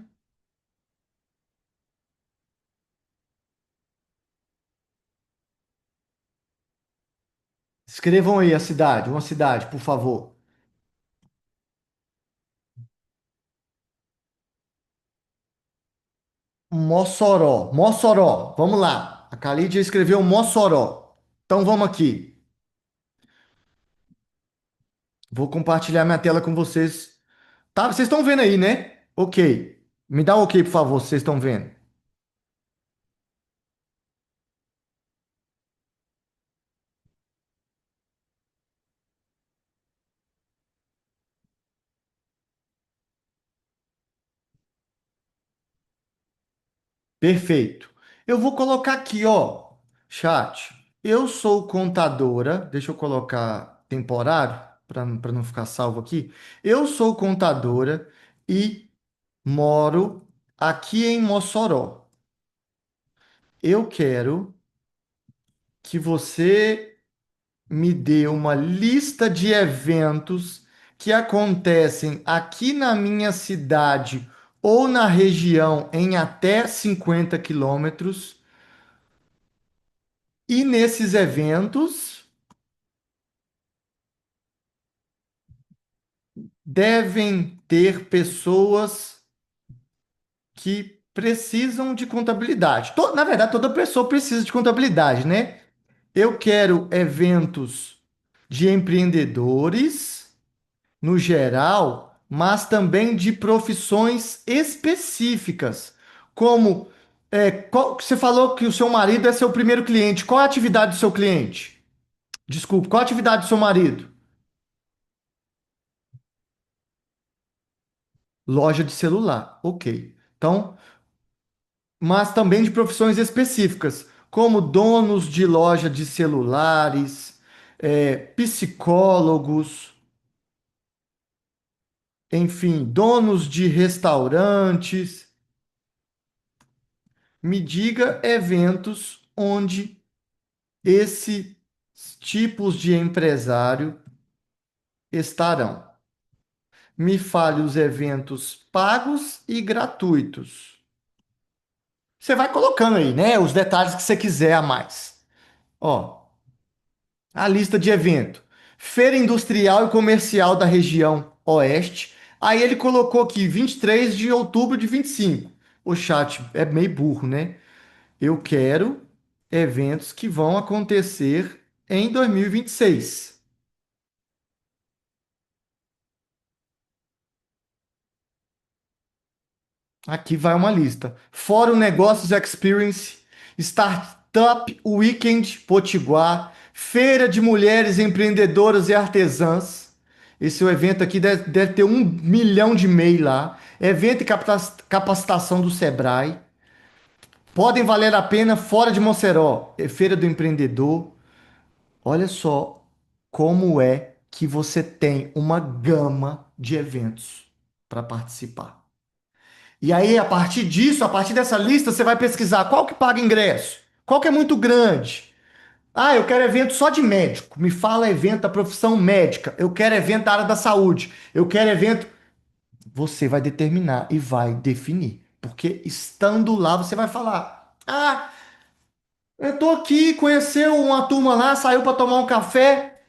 Escrevam aí a cidade, uma cidade, por favor. Mossoró, Mossoró, vamos lá. A Calidia escreveu Mossoró. Então vamos aqui. Vou compartilhar minha tela com vocês. Tá? Vocês estão vendo aí, né? Ok. Me dá um ok, por favor, se vocês estão vendo. Perfeito. Eu vou colocar aqui, ó, chat. Eu sou contadora, deixa eu colocar temporário para não ficar salvo aqui. Eu sou contadora e moro aqui em Mossoró. Eu quero que você me dê uma lista de eventos que acontecem aqui na minha cidade ou na região em até 50 quilômetros. E nesses eventos devem ter pessoas que precisam de contabilidade. Na verdade, toda pessoa precisa de contabilidade, né? Eu quero eventos de empreendedores, no geral, mas também de profissões específicas, como você falou que o seu marido é seu primeiro cliente. Qual é a atividade do seu cliente? Desculpe, qual a atividade do seu marido? Loja de celular, ok. Então, mas também de profissões específicas, como donos de loja de celulares, psicólogos, enfim, donos de restaurantes. Me diga eventos onde esses tipos de empresário estarão. Me fale os eventos pagos e gratuitos. Você vai colocando aí, né? Os detalhes que você quiser a mais. Ó, a lista de evento. Feira Industrial e Comercial da região Oeste. Aí ele colocou aqui 23 de outubro de 25. O chat é meio burro, né? Eu quero eventos que vão acontecer em 2026. Aqui vai uma lista. Fórum Negócios Experience, Startup Weekend Potiguar, Feira de Mulheres Empreendedoras e Artesãs. Esse evento aqui deve ter 1 milhão de MEI lá. Evento e capacitação do Sebrae. Podem valer a pena fora de Mossoró. Feira do Empreendedor. Olha só como é que você tem uma gama de eventos para participar. E aí, a partir disso, a partir dessa lista, você vai pesquisar qual que paga ingresso, qual que é muito grande. Ah, eu quero evento só de médico. Me fala evento da profissão médica. Eu quero evento da área da saúde. Eu quero evento. Você vai determinar e vai definir. Porque estando lá, você vai falar: Ah, eu tô aqui, conheceu uma turma lá, saiu para tomar um café.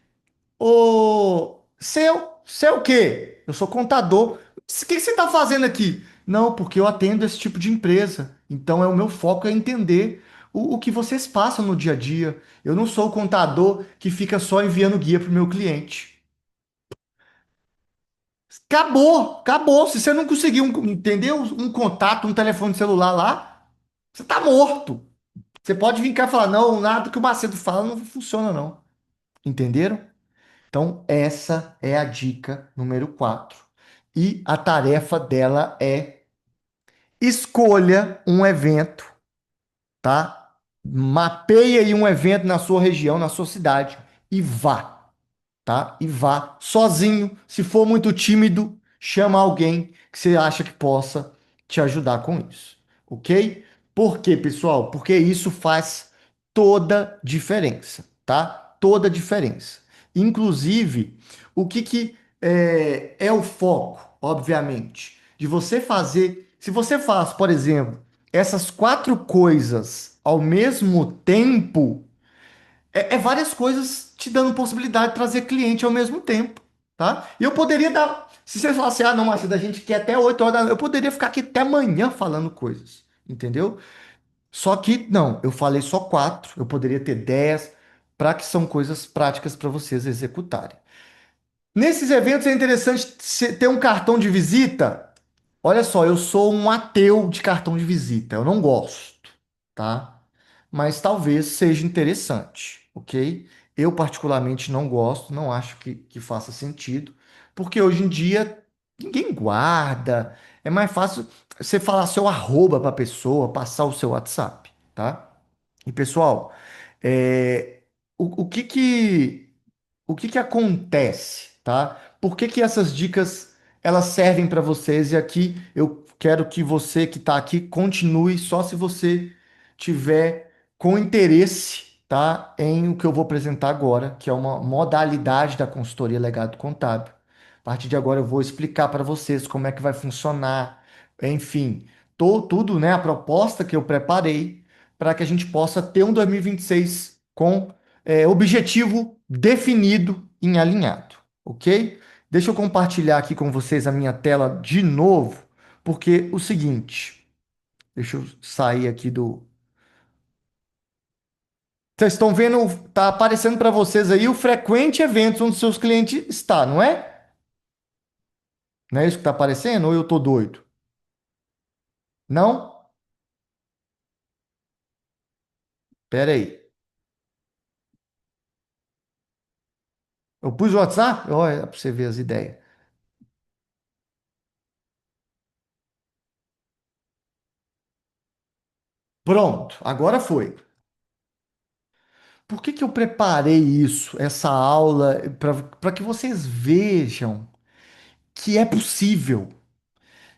Você é o quê? Eu sou contador. O que você está fazendo aqui? Não, porque eu atendo esse tipo de empresa. Então, o meu foco é entender o que vocês passam no dia a dia. Eu não sou o contador que fica só enviando guia para o meu cliente. Acabou, acabou. Se você não conseguir entendeu? Um contato, um telefone celular lá, você está morto. Você pode vir cá e falar, não, nada que o Macedo fala não funciona, não. Entenderam? Então, essa é a dica número 4. E a tarefa dela é escolha um evento, tá? Mapeie aí um evento na sua região, na sua cidade e vá, tá? E vá sozinho. Se for muito tímido, chama alguém que você acha que possa te ajudar com isso, ok? Por quê, pessoal? Porque isso faz toda diferença, tá? Toda diferença. Inclusive, o que é o foco, obviamente, de você fazer. Se você faz, por exemplo, essas 4 coisas ao mesmo tempo, é várias coisas te dando possibilidade de trazer cliente ao mesmo tempo, tá? E eu poderia dar, se você falasse, ah, não, Marcelo, a gente quer até 8 horas eu poderia ficar aqui até amanhã falando coisas, entendeu? Só que, não, eu falei só 4, eu poderia ter 10, para que são coisas práticas para vocês executarem. Nesses eventos é interessante ter um cartão de visita. Olha só, eu sou um ateu de cartão de visita, eu não gosto, tá? Mas talvez seja interessante, ok? Eu particularmente não gosto, não acho que faça sentido, porque hoje em dia ninguém guarda. É mais fácil você falar seu arroba para a pessoa, passar o seu WhatsApp, tá? E pessoal, é, o que que acontece, tá? Por que que essas dicas elas servem para vocês? E aqui eu quero que você que está aqui continue só se você tiver com interesse, tá? Em o que eu vou apresentar agora, que é uma modalidade da consultoria legado contábil. A partir de agora eu vou explicar para vocês como é que vai funcionar, enfim, tudo, né? A proposta que eu preparei para que a gente possa ter um 2026 com objetivo definido em alinhado, ok? Deixa eu compartilhar aqui com vocês a minha tela de novo, porque o seguinte, deixa eu sair aqui do. Vocês estão vendo, tá aparecendo para vocês aí o frequente eventos onde seus clientes está, não é? Não é isso que está aparecendo? Ou eu tô doido? Não? Pera aí. Eu pus o WhatsApp? Olha, para você ver as ideias. Pronto, agora foi. Por que que eu preparei isso, essa aula, para que vocês vejam que é possível?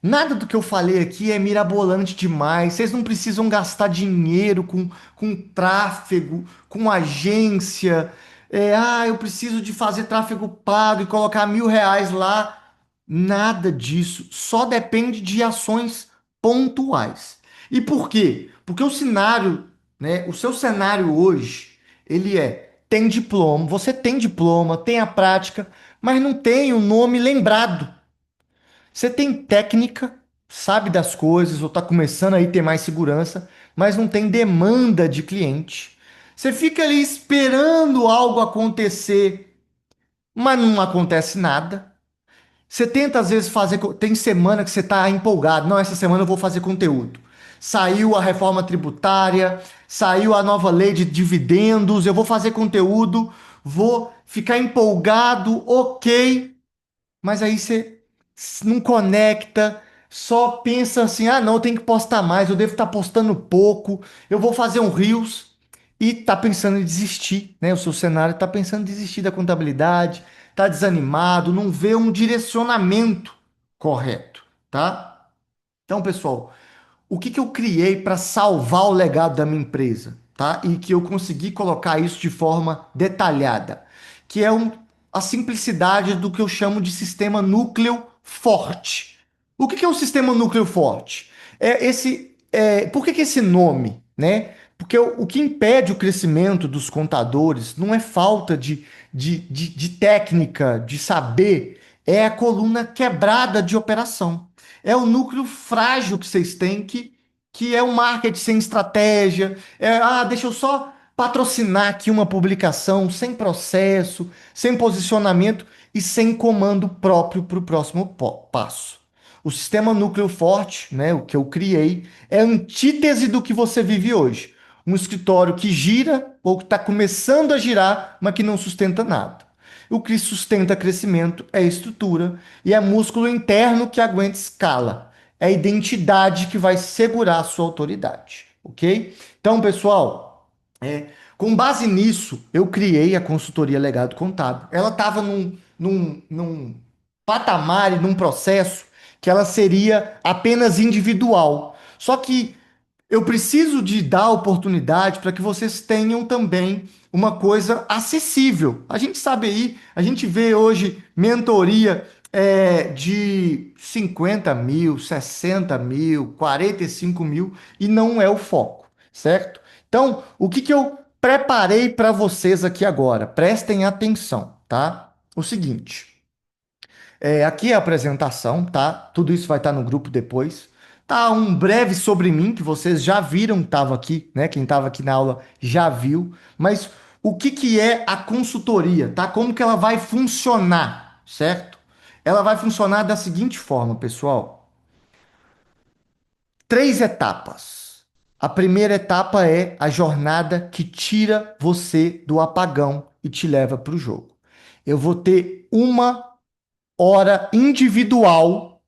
Nada do que eu falei aqui é mirabolante demais. Vocês não precisam gastar dinheiro com tráfego, com agência. Eu preciso de fazer tráfego pago e colocar R$ 1.000 lá. Nada disso. Só depende de ações pontuais. E por quê? Porque o cenário, né? O seu cenário hoje, ele tem diploma, você tem diploma, tem a prática, mas não tem o nome lembrado. Você tem técnica, sabe das coisas, ou está começando aí a ter mais segurança, mas não tem demanda de cliente. Você fica ali esperando algo acontecer, mas não acontece nada. Você tenta às vezes fazer, tem semana que você está empolgado, não, essa semana eu vou fazer conteúdo. Saiu a reforma tributária, saiu a nova lei de dividendos, eu vou fazer conteúdo, vou ficar empolgado, ok. Mas aí você não conecta, só pensa assim: ah, não, eu tenho que postar mais, eu devo estar postando pouco, eu vou fazer um Reels e tá pensando em desistir, né? O seu cenário tá pensando em desistir da contabilidade, tá desanimado, não vê um direcionamento correto, tá? Então, pessoal, o que que eu criei para salvar o legado da minha empresa, tá? E que eu consegui colocar isso de forma detalhada, que é a simplicidade do que eu chamo de sistema núcleo forte. O que que é o sistema núcleo forte? Por que que esse nome, né? Porque o que impede o crescimento dos contadores não é falta de técnica, de saber, é a coluna quebrada de operação. É o núcleo frágil que vocês têm, que é um marketing sem estratégia. Deixa eu só patrocinar aqui uma publicação sem processo, sem posicionamento e sem comando próprio para o próximo passo. O sistema núcleo forte, né, o que eu criei, é a antítese do que você vive hoje. Um escritório que gira ou que está começando a girar, mas que não sustenta nada. O que sustenta crescimento é estrutura e é músculo interno que aguenta escala. É a identidade que vai segurar a sua autoridade, ok? Então, pessoal, com base nisso, eu criei a consultoria Legado Contábil. Ela estava num patamar e num processo que ela seria apenas individual. Só que eu preciso de dar oportunidade para que vocês tenham também uma coisa acessível. A gente sabe aí, a gente vê hoje mentoria de 50 mil, 60 mil, 45 mil e não é o foco, certo? Então, o que que eu preparei para vocês aqui agora? Prestem atenção, tá? O seguinte. Aqui é a apresentação, tá? Tudo isso vai estar no grupo depois. Tá um breve sobre mim, que vocês já viram, estava aqui, né? Quem estava aqui na aula já viu. Mas o que que é a consultoria, tá? Como que ela vai funcionar, certo? Ela vai funcionar da seguinte forma, pessoal. Três etapas. A primeira etapa é a jornada que tira você do apagão e te leva para o jogo. Eu vou ter uma hora individual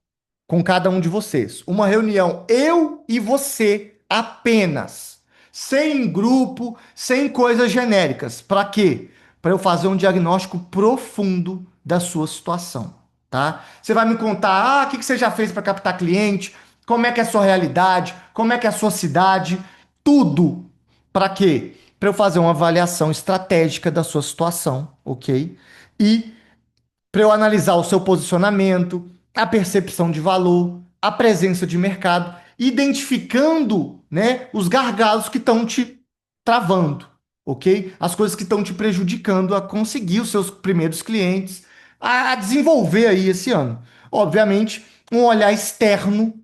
com cada um de vocês. Uma reunião eu e você apenas. Sem grupo, sem coisas genéricas. Para quê? Para eu fazer um diagnóstico profundo da sua situação, tá? Você vai me contar, o que você já fez para captar cliente? Como é que é a sua realidade? Como é que é a sua cidade? Tudo. Para quê? Para eu fazer uma avaliação estratégica da sua situação, ok? E para eu analisar o seu posicionamento, a percepção de valor, a presença de mercado, identificando, né, os gargalos que estão te travando, ok? As coisas que estão te prejudicando a conseguir os seus primeiros clientes, a desenvolver aí esse ano. Obviamente, um olhar externo,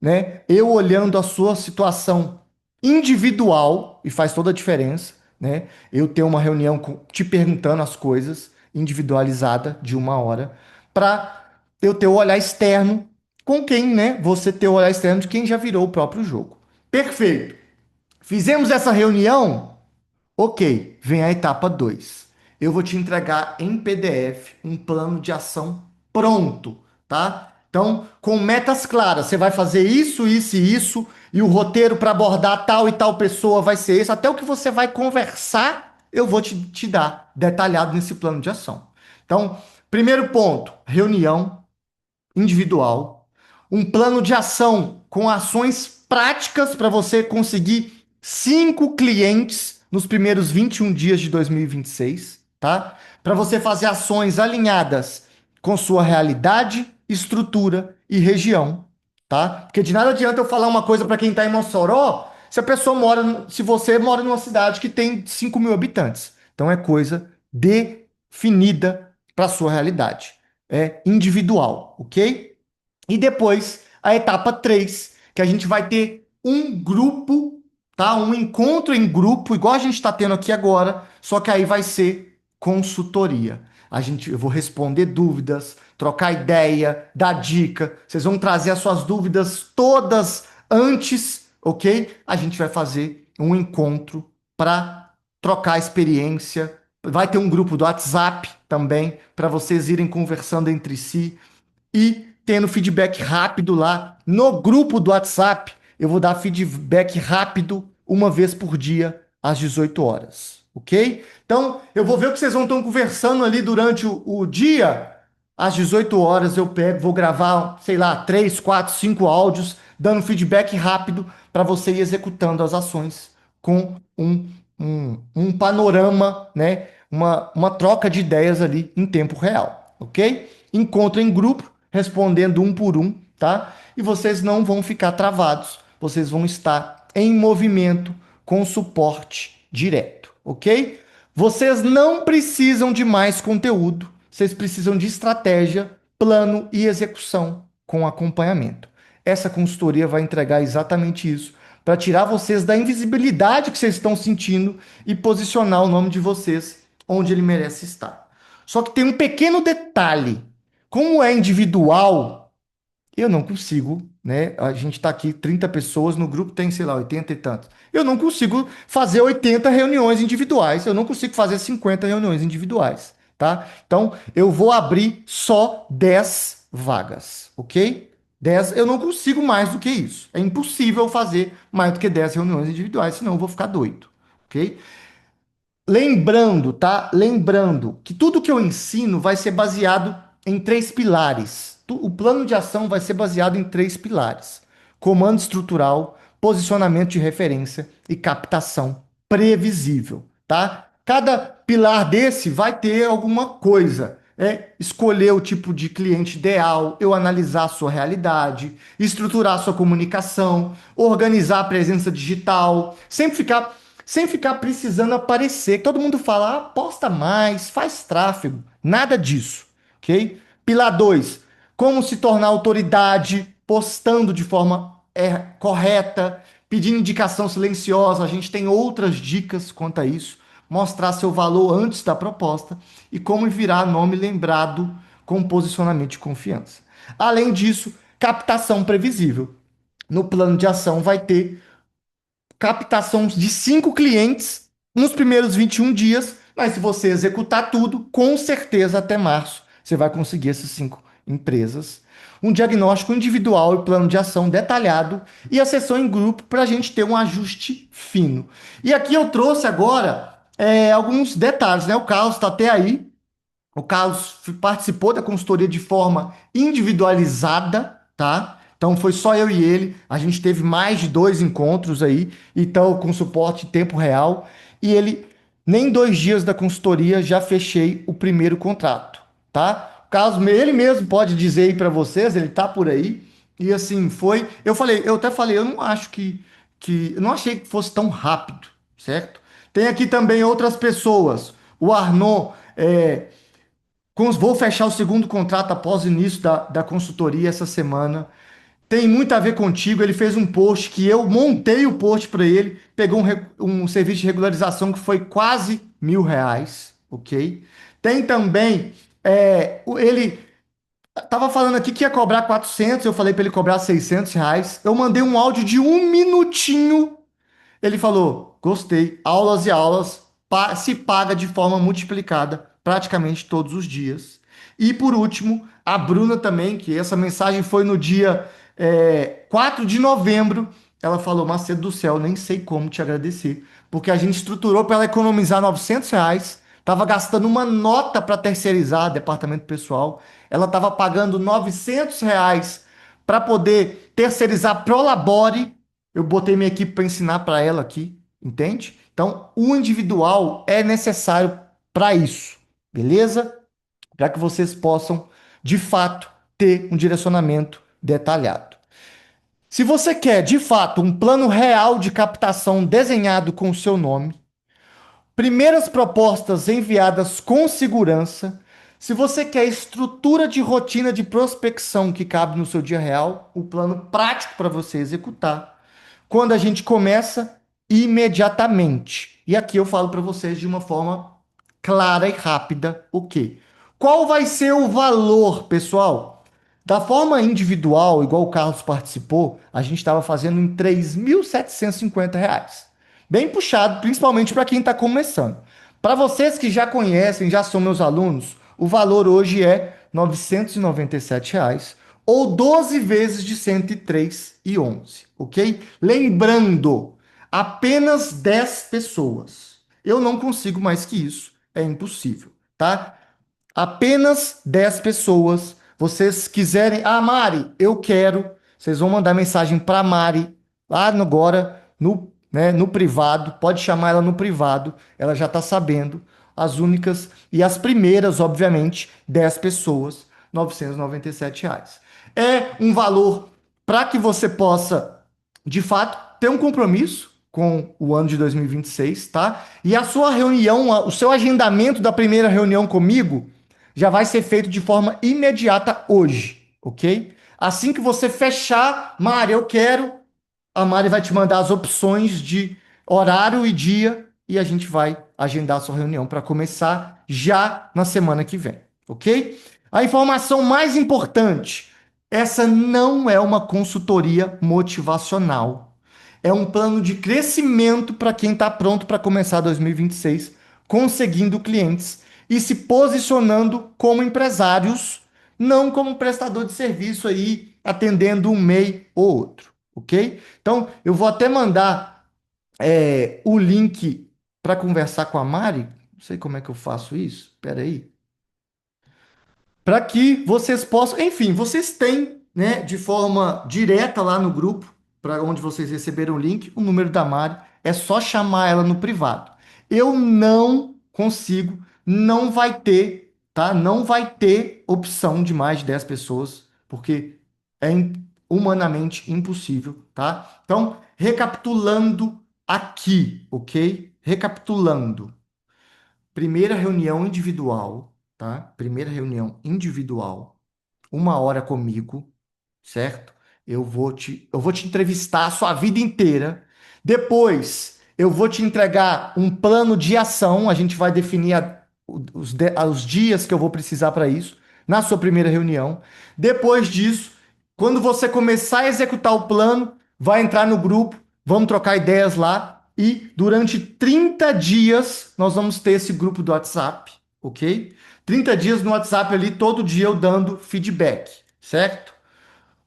né? Eu olhando a sua situação individual, e faz toda a diferença, né? Eu ter uma reunião te perguntando as coisas individualizada de uma hora, para eu ter o olhar externo com quem, né? Você ter o olhar externo de quem já virou o próprio jogo. Perfeito. Fizemos essa reunião? Ok, vem a etapa 2. Eu vou te entregar em PDF um plano de ação pronto, tá? Então, com metas claras, você vai fazer isso, isso e isso, e o roteiro para abordar tal e tal pessoa vai ser esse. Até o que você vai conversar, eu vou te dar detalhado nesse plano de ação. Então, primeiro ponto, reunião individual, um plano de ação com ações práticas para você conseguir 5 clientes nos primeiros 21 dias de 2026, tá? Para você fazer ações alinhadas com sua realidade, estrutura e região, tá? Porque de nada adianta eu falar uma coisa para quem está em Mossoró, se a pessoa mora, se você mora numa cidade que tem 5 mil habitantes. Então é coisa definida para sua realidade. É individual, ok? E depois a etapa 3 que a gente vai ter um grupo, tá? Um encontro em grupo, igual a gente está tendo aqui agora, só que aí vai ser consultoria. Eu vou responder dúvidas, trocar ideia, dar dica. Vocês vão trazer as suas dúvidas todas antes, ok? A gente vai fazer um encontro para trocar experiência. Vai ter um grupo do WhatsApp também para vocês irem conversando entre si e tendo feedback rápido lá no grupo do WhatsApp. Eu vou dar feedback rápido uma vez por dia às 18 horas, ok? Então, eu vou ver o que vocês vão estar conversando ali durante o dia. Às 18 horas eu pego, vou gravar, sei lá, 3, 4, 5 áudios, dando feedback rápido para você ir executando as ações com um panorama, né? Uma troca de ideias ali em tempo real, ok? Encontro em grupo, respondendo um por um, tá? E vocês não vão ficar travados, vocês vão estar em movimento com suporte direto, ok? Vocês não precisam de mais conteúdo, vocês precisam de estratégia, plano e execução com acompanhamento. Essa consultoria vai entregar exatamente isso, para tirar vocês da invisibilidade que vocês estão sentindo e posicionar o nome de vocês onde ele merece estar. Só que tem um pequeno detalhe. Como é individual, eu não consigo, né? A gente está aqui 30 pessoas, no grupo tem, sei lá, 80 e tantos. Eu não consigo fazer 80 reuniões individuais, eu não consigo fazer 50 reuniões individuais, tá? Então, eu vou abrir só 10 vagas, ok? 10, eu não consigo mais do que isso. É impossível fazer mais do que 10 reuniões individuais, senão eu vou ficar doido, ok? Lembrando, tá? Lembrando que tudo que eu ensino vai ser baseado em 3 pilares. O plano de ação vai ser baseado em 3 pilares: comando estrutural, posicionamento de referência e captação previsível, tá? Cada pilar desse vai ter alguma coisa. É escolher o tipo de cliente ideal, eu analisar a sua realidade, estruturar a sua comunicação, organizar a presença digital, sem ficar precisando aparecer. Todo mundo fala, posta mais, faz tráfego. Nada disso, ok? Pilar 2, como se tornar autoridade, postando de forma correta, pedindo indicação silenciosa. A gente tem outras dicas quanto a isso. Mostrar seu valor antes da proposta e como virar nome lembrado com posicionamento de confiança. Além disso, captação previsível. No plano de ação vai ter captação de 5 clientes nos primeiros 21 dias, mas se você executar tudo, com certeza até março você vai conseguir esses 5 empresas, um diagnóstico individual e plano de ação detalhado e a sessão em grupo para a gente ter um ajuste fino. E aqui eu trouxe agora alguns detalhes, né? O Carlos está até aí. O Carlos participou da consultoria de forma individualizada, tá? Então foi só eu e ele. A gente teve mais de 2 encontros aí, então com suporte em tempo real. E ele, nem 2 dias da consultoria, já fechei o primeiro contrato, tá? O Carlos, ele mesmo pode dizer aí para vocês, ele tá por aí. E assim, foi. Eu até falei, eu não acho eu não achei que fosse tão rápido, certo? Tem aqui também outras pessoas. O Arnaud, vou fechar o segundo contrato após o início da consultoria essa semana. Tem muito a ver contigo. Ele fez um post que eu montei o post para ele. Pegou um serviço de regularização que foi quase R$ 1.000, ok? Tem também. Ele tava falando aqui que ia cobrar 400. Eu falei para ele cobrar R$ 600. Eu mandei um áudio de 1 minutinho. Ele falou: gostei, aulas e aulas, se paga de forma multiplicada praticamente todos os dias. E por último, a Bruna também, que essa mensagem foi no dia 4 de novembro. Ela falou: Macedo do céu, nem sei como te agradecer, porque a gente estruturou para ela economizar R$ 900. Estava gastando uma nota para terceirizar departamento pessoal. Ela estava pagando R$ 900 para poder terceirizar Prolabore. Eu botei minha equipe para ensinar para ela aqui, entende? Então, o individual é necessário para isso, beleza? Para que vocês possam, de fato, ter um direcionamento detalhado. Se você quer, de fato, um plano real de captação desenhado com o seu nome, primeiras propostas enviadas com segurança, se você quer estrutura de rotina de prospecção que cabe no seu dia real, o plano prático para você executar, quando a gente começa imediatamente. E aqui eu falo para vocês de uma forma clara e rápida o quê? Qual vai ser o valor, pessoal? Da forma individual, igual o Carlos participou, a gente estava fazendo em R$ 3.750. Bem puxado, principalmente para quem está começando. Para vocês que já conhecem, já são meus alunos, o valor hoje é R$ 997 ou 12 vezes de 103,11, ok? Lembrando, apenas 10 pessoas. Eu não consigo mais que isso, é impossível, tá? Apenas 10 pessoas. Vocês quiserem, Mari, eu quero. Vocês vão mandar mensagem para Mari lá no, agora no privado. Pode chamar ela no privado. Ela já está sabendo. As únicas e as primeiras, obviamente, 10 pessoas, R$ 997. É um valor para que você possa, de fato, ter um compromisso com o ano de 2026, tá? E a sua reunião, o seu agendamento da primeira reunião comigo já vai ser feito de forma imediata hoje, ok? Assim que você fechar, Mari, eu quero, a Mari vai te mandar as opções de horário e dia e a gente vai agendar a sua reunião para começar já na semana que vem, ok? A informação mais importante: essa não é uma consultoria motivacional. É um plano de crescimento para quem está pronto para começar 2026, conseguindo clientes e se posicionando como empresários, não como prestador de serviço aí, atendendo um MEI ou outro, ok? Então, eu vou até mandar o link para conversar com a Mari. Não sei como é que eu faço isso. Espera aí. Para que vocês possam, enfim, vocês têm, né, de forma direta lá no grupo, para onde vocês receberam o link, o número da Mari, é só chamar ela no privado. Eu não consigo, não vai ter, tá? Não vai ter opção de mais de 10 pessoas, porque é humanamente impossível, tá? Então, recapitulando aqui, ok? Recapitulando. Primeira reunião individual, tá? Primeira reunião individual, 1 hora comigo, certo? Eu vou te entrevistar a sua vida inteira. Depois, eu vou te entregar um plano de ação. A gente vai definir os dias que eu vou precisar para isso na sua primeira reunião. Depois disso, quando você começar a executar o plano, vai entrar no grupo, vamos trocar ideias lá e durante 30 dias nós vamos ter esse grupo do WhatsApp, ok? 30 dias no WhatsApp ali, todo dia eu dando feedback, certo?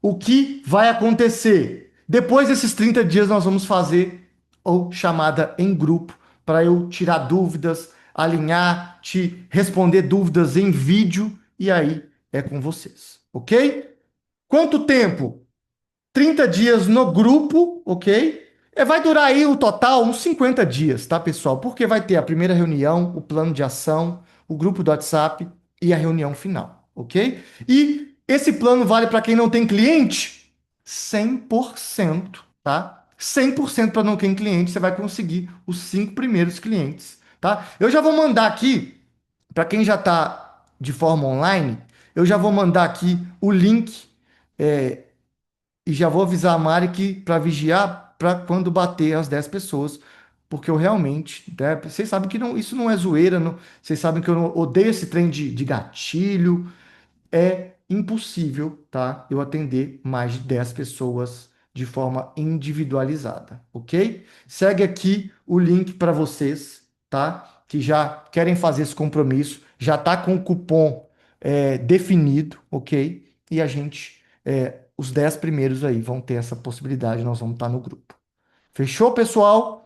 O que vai acontecer? Depois desses 30 dias, nós vamos fazer ou chamada em grupo para eu tirar dúvidas, alinhar, te responder dúvidas em vídeo e aí é com vocês, ok? Quanto tempo? 30 dias no grupo, ok? Vai durar aí o total uns 50 dias, tá, pessoal? Porque vai ter a primeira reunião, o plano de ação, o grupo do WhatsApp e a reunião final, ok? E esse plano vale para quem não tem cliente? 100%, tá? 100% para não ter cliente, você vai conseguir os 5 primeiros clientes, tá? Eu já vou mandar aqui, para quem já está de forma online, eu já vou mandar aqui o link e já vou avisar a Mari que para vigiar para quando bater as 10 pessoas, porque eu realmente, né, vocês sabem que não, isso não é zoeira, vocês sabem que eu odeio esse trem de gatilho, é impossível, tá? Eu atender mais de 10 pessoas de forma individualizada, ok? Segue aqui o link para vocês, tá? Que já querem fazer esse compromisso, já tá com o cupom definido, ok? E a gente, os 10 primeiros aí vão ter essa possibilidade, nós vamos estar no grupo. Fechou, pessoal?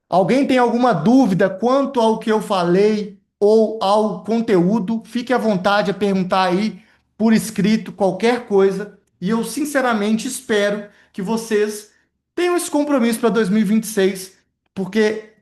Alguém tem alguma dúvida quanto ao que eu falei ou ao conteúdo? Fique à vontade a perguntar aí por escrito qualquer coisa. E eu sinceramente espero que vocês tenham esse compromisso para 2026, porque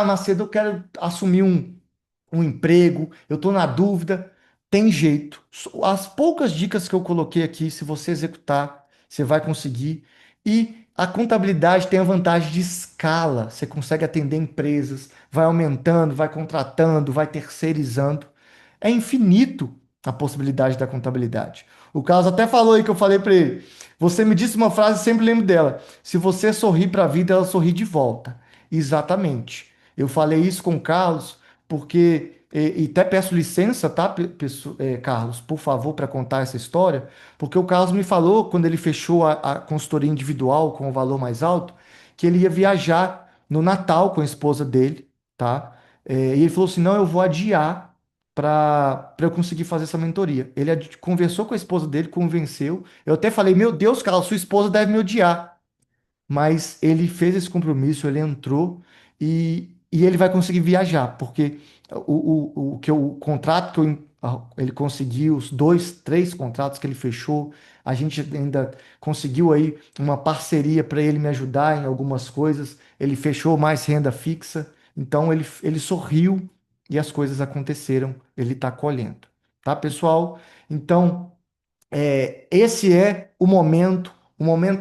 Macedo, eu quero assumir um emprego, eu estou na dúvida, tem jeito. As poucas dicas que eu coloquei aqui, se você executar, você vai conseguir. E a contabilidade tem a vantagem de escala. Você consegue atender empresas, vai aumentando, vai contratando, vai terceirizando. É infinito a possibilidade da contabilidade. O Carlos até falou aí que eu falei para ele. Você me disse uma frase, sempre lembro dela. Se você sorrir para a vida, ela sorri de volta. Exatamente. Eu falei isso com o Carlos porque e até peço licença, tá, Carlos, por favor, para contar essa história, porque o Carlos me falou quando ele fechou a consultoria individual com o valor mais alto, que ele ia viajar no Natal com a esposa dele, tá? E ele falou assim, não, eu vou adiar para eu conseguir fazer essa mentoria. Ele conversou com a esposa dele, convenceu. Eu até falei, meu Deus, Carlos, sua esposa deve me odiar, mas ele fez esse compromisso, ele entrou e ele vai conseguir viajar, porque o contrato que ele conseguiu, os 2, 3 contratos que ele fechou, a gente ainda conseguiu aí uma parceria para ele me ajudar em algumas coisas, ele fechou mais renda fixa, então ele sorriu e as coisas aconteceram, ele está colhendo, tá, pessoal? Então, esse é o momento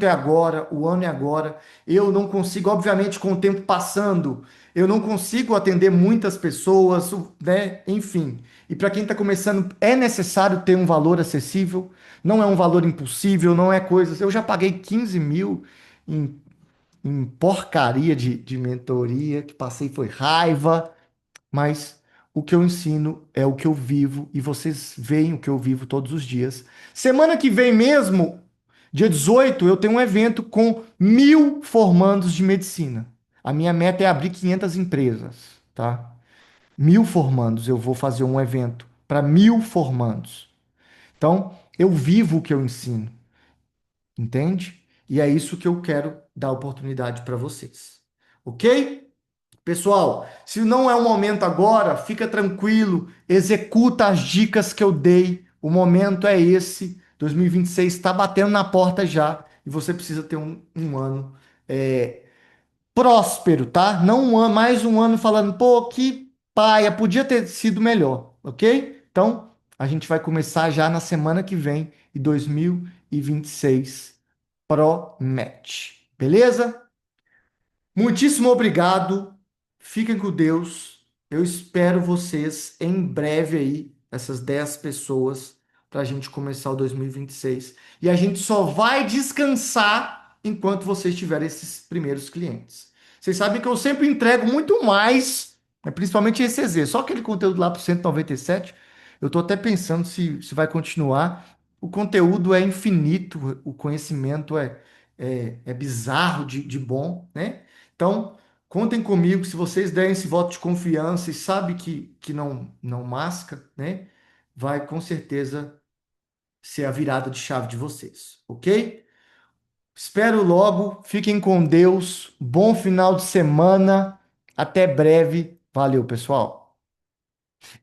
é agora, o ano é agora. Eu não consigo, obviamente, com o tempo passando, eu não consigo atender muitas pessoas, né? Enfim. E para quem está começando, é necessário ter um valor acessível, não é um valor impossível, não é coisas. Eu já paguei 15 mil em, em porcaria de mentoria, que passei foi raiva, mas o que eu ensino é o que eu vivo e vocês veem o que eu vivo todos os dias. Semana que vem mesmo, dia 18, eu tenho um evento com 1.000 formandos de medicina. A minha meta é abrir 500 empresas, tá? 1.000 formandos, eu vou fazer um evento para 1.000 formandos. Então, eu vivo o que eu ensino, entende? E é isso que eu quero dar oportunidade para vocês. Ok? Pessoal, se não é o momento agora, fica tranquilo, executa as dicas que eu dei. O momento é esse. 2026 está batendo na porta já e você precisa ter um ano é, próspero, tá? Não mais um ano falando, pô, que paia, podia ter sido melhor, ok? Então, a gente vai começar já na semana que vem e 2026 promete, beleza? Muitíssimo obrigado. Fiquem com Deus. Eu espero vocês em breve aí, essas 10 pessoas, para a gente começar o 2026. E a gente só vai descansar enquanto vocês tiverem esses primeiros clientes. Vocês sabem que eu sempre entrego muito mais, né, principalmente esse EZ. Só aquele conteúdo lá para o 197, eu estou até pensando se vai continuar. O conteúdo é infinito, o conhecimento é bizarro de bom, né? Então, Contem comigo, se vocês derem esse voto de confiança e sabe que não masca, né? Vai com certeza ser a virada de chave de vocês, ok? Espero logo, fiquem com Deus, bom final de semana, até breve, valeu, pessoal.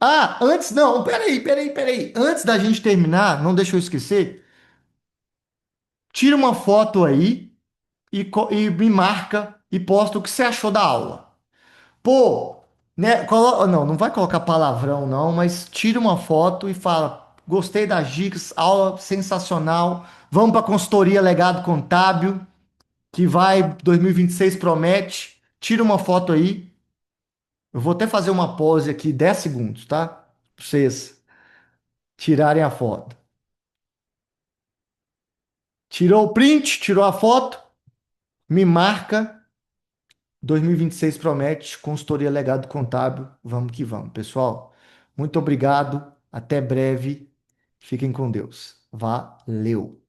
Ah, antes, não, peraí. Antes da gente terminar, não deixa eu esquecer, tira uma foto aí e me marca e posta o que você achou da aula. Pô, né? Não vai colocar palavrão, não, mas tira uma foto e fala: gostei das dicas, aula sensacional. Vamos para a consultoria Legado Contábil, que vai 2026 promete. Tira uma foto aí. Eu vou até fazer uma pose aqui, 10 segundos, tá? Pra vocês tirarem a foto. Tirou o print, tirou a foto, me marca. 2026 promete, consultoria Legado Contábil. Vamos que vamos, pessoal. Muito obrigado. Até breve. Fiquem com Deus. Valeu.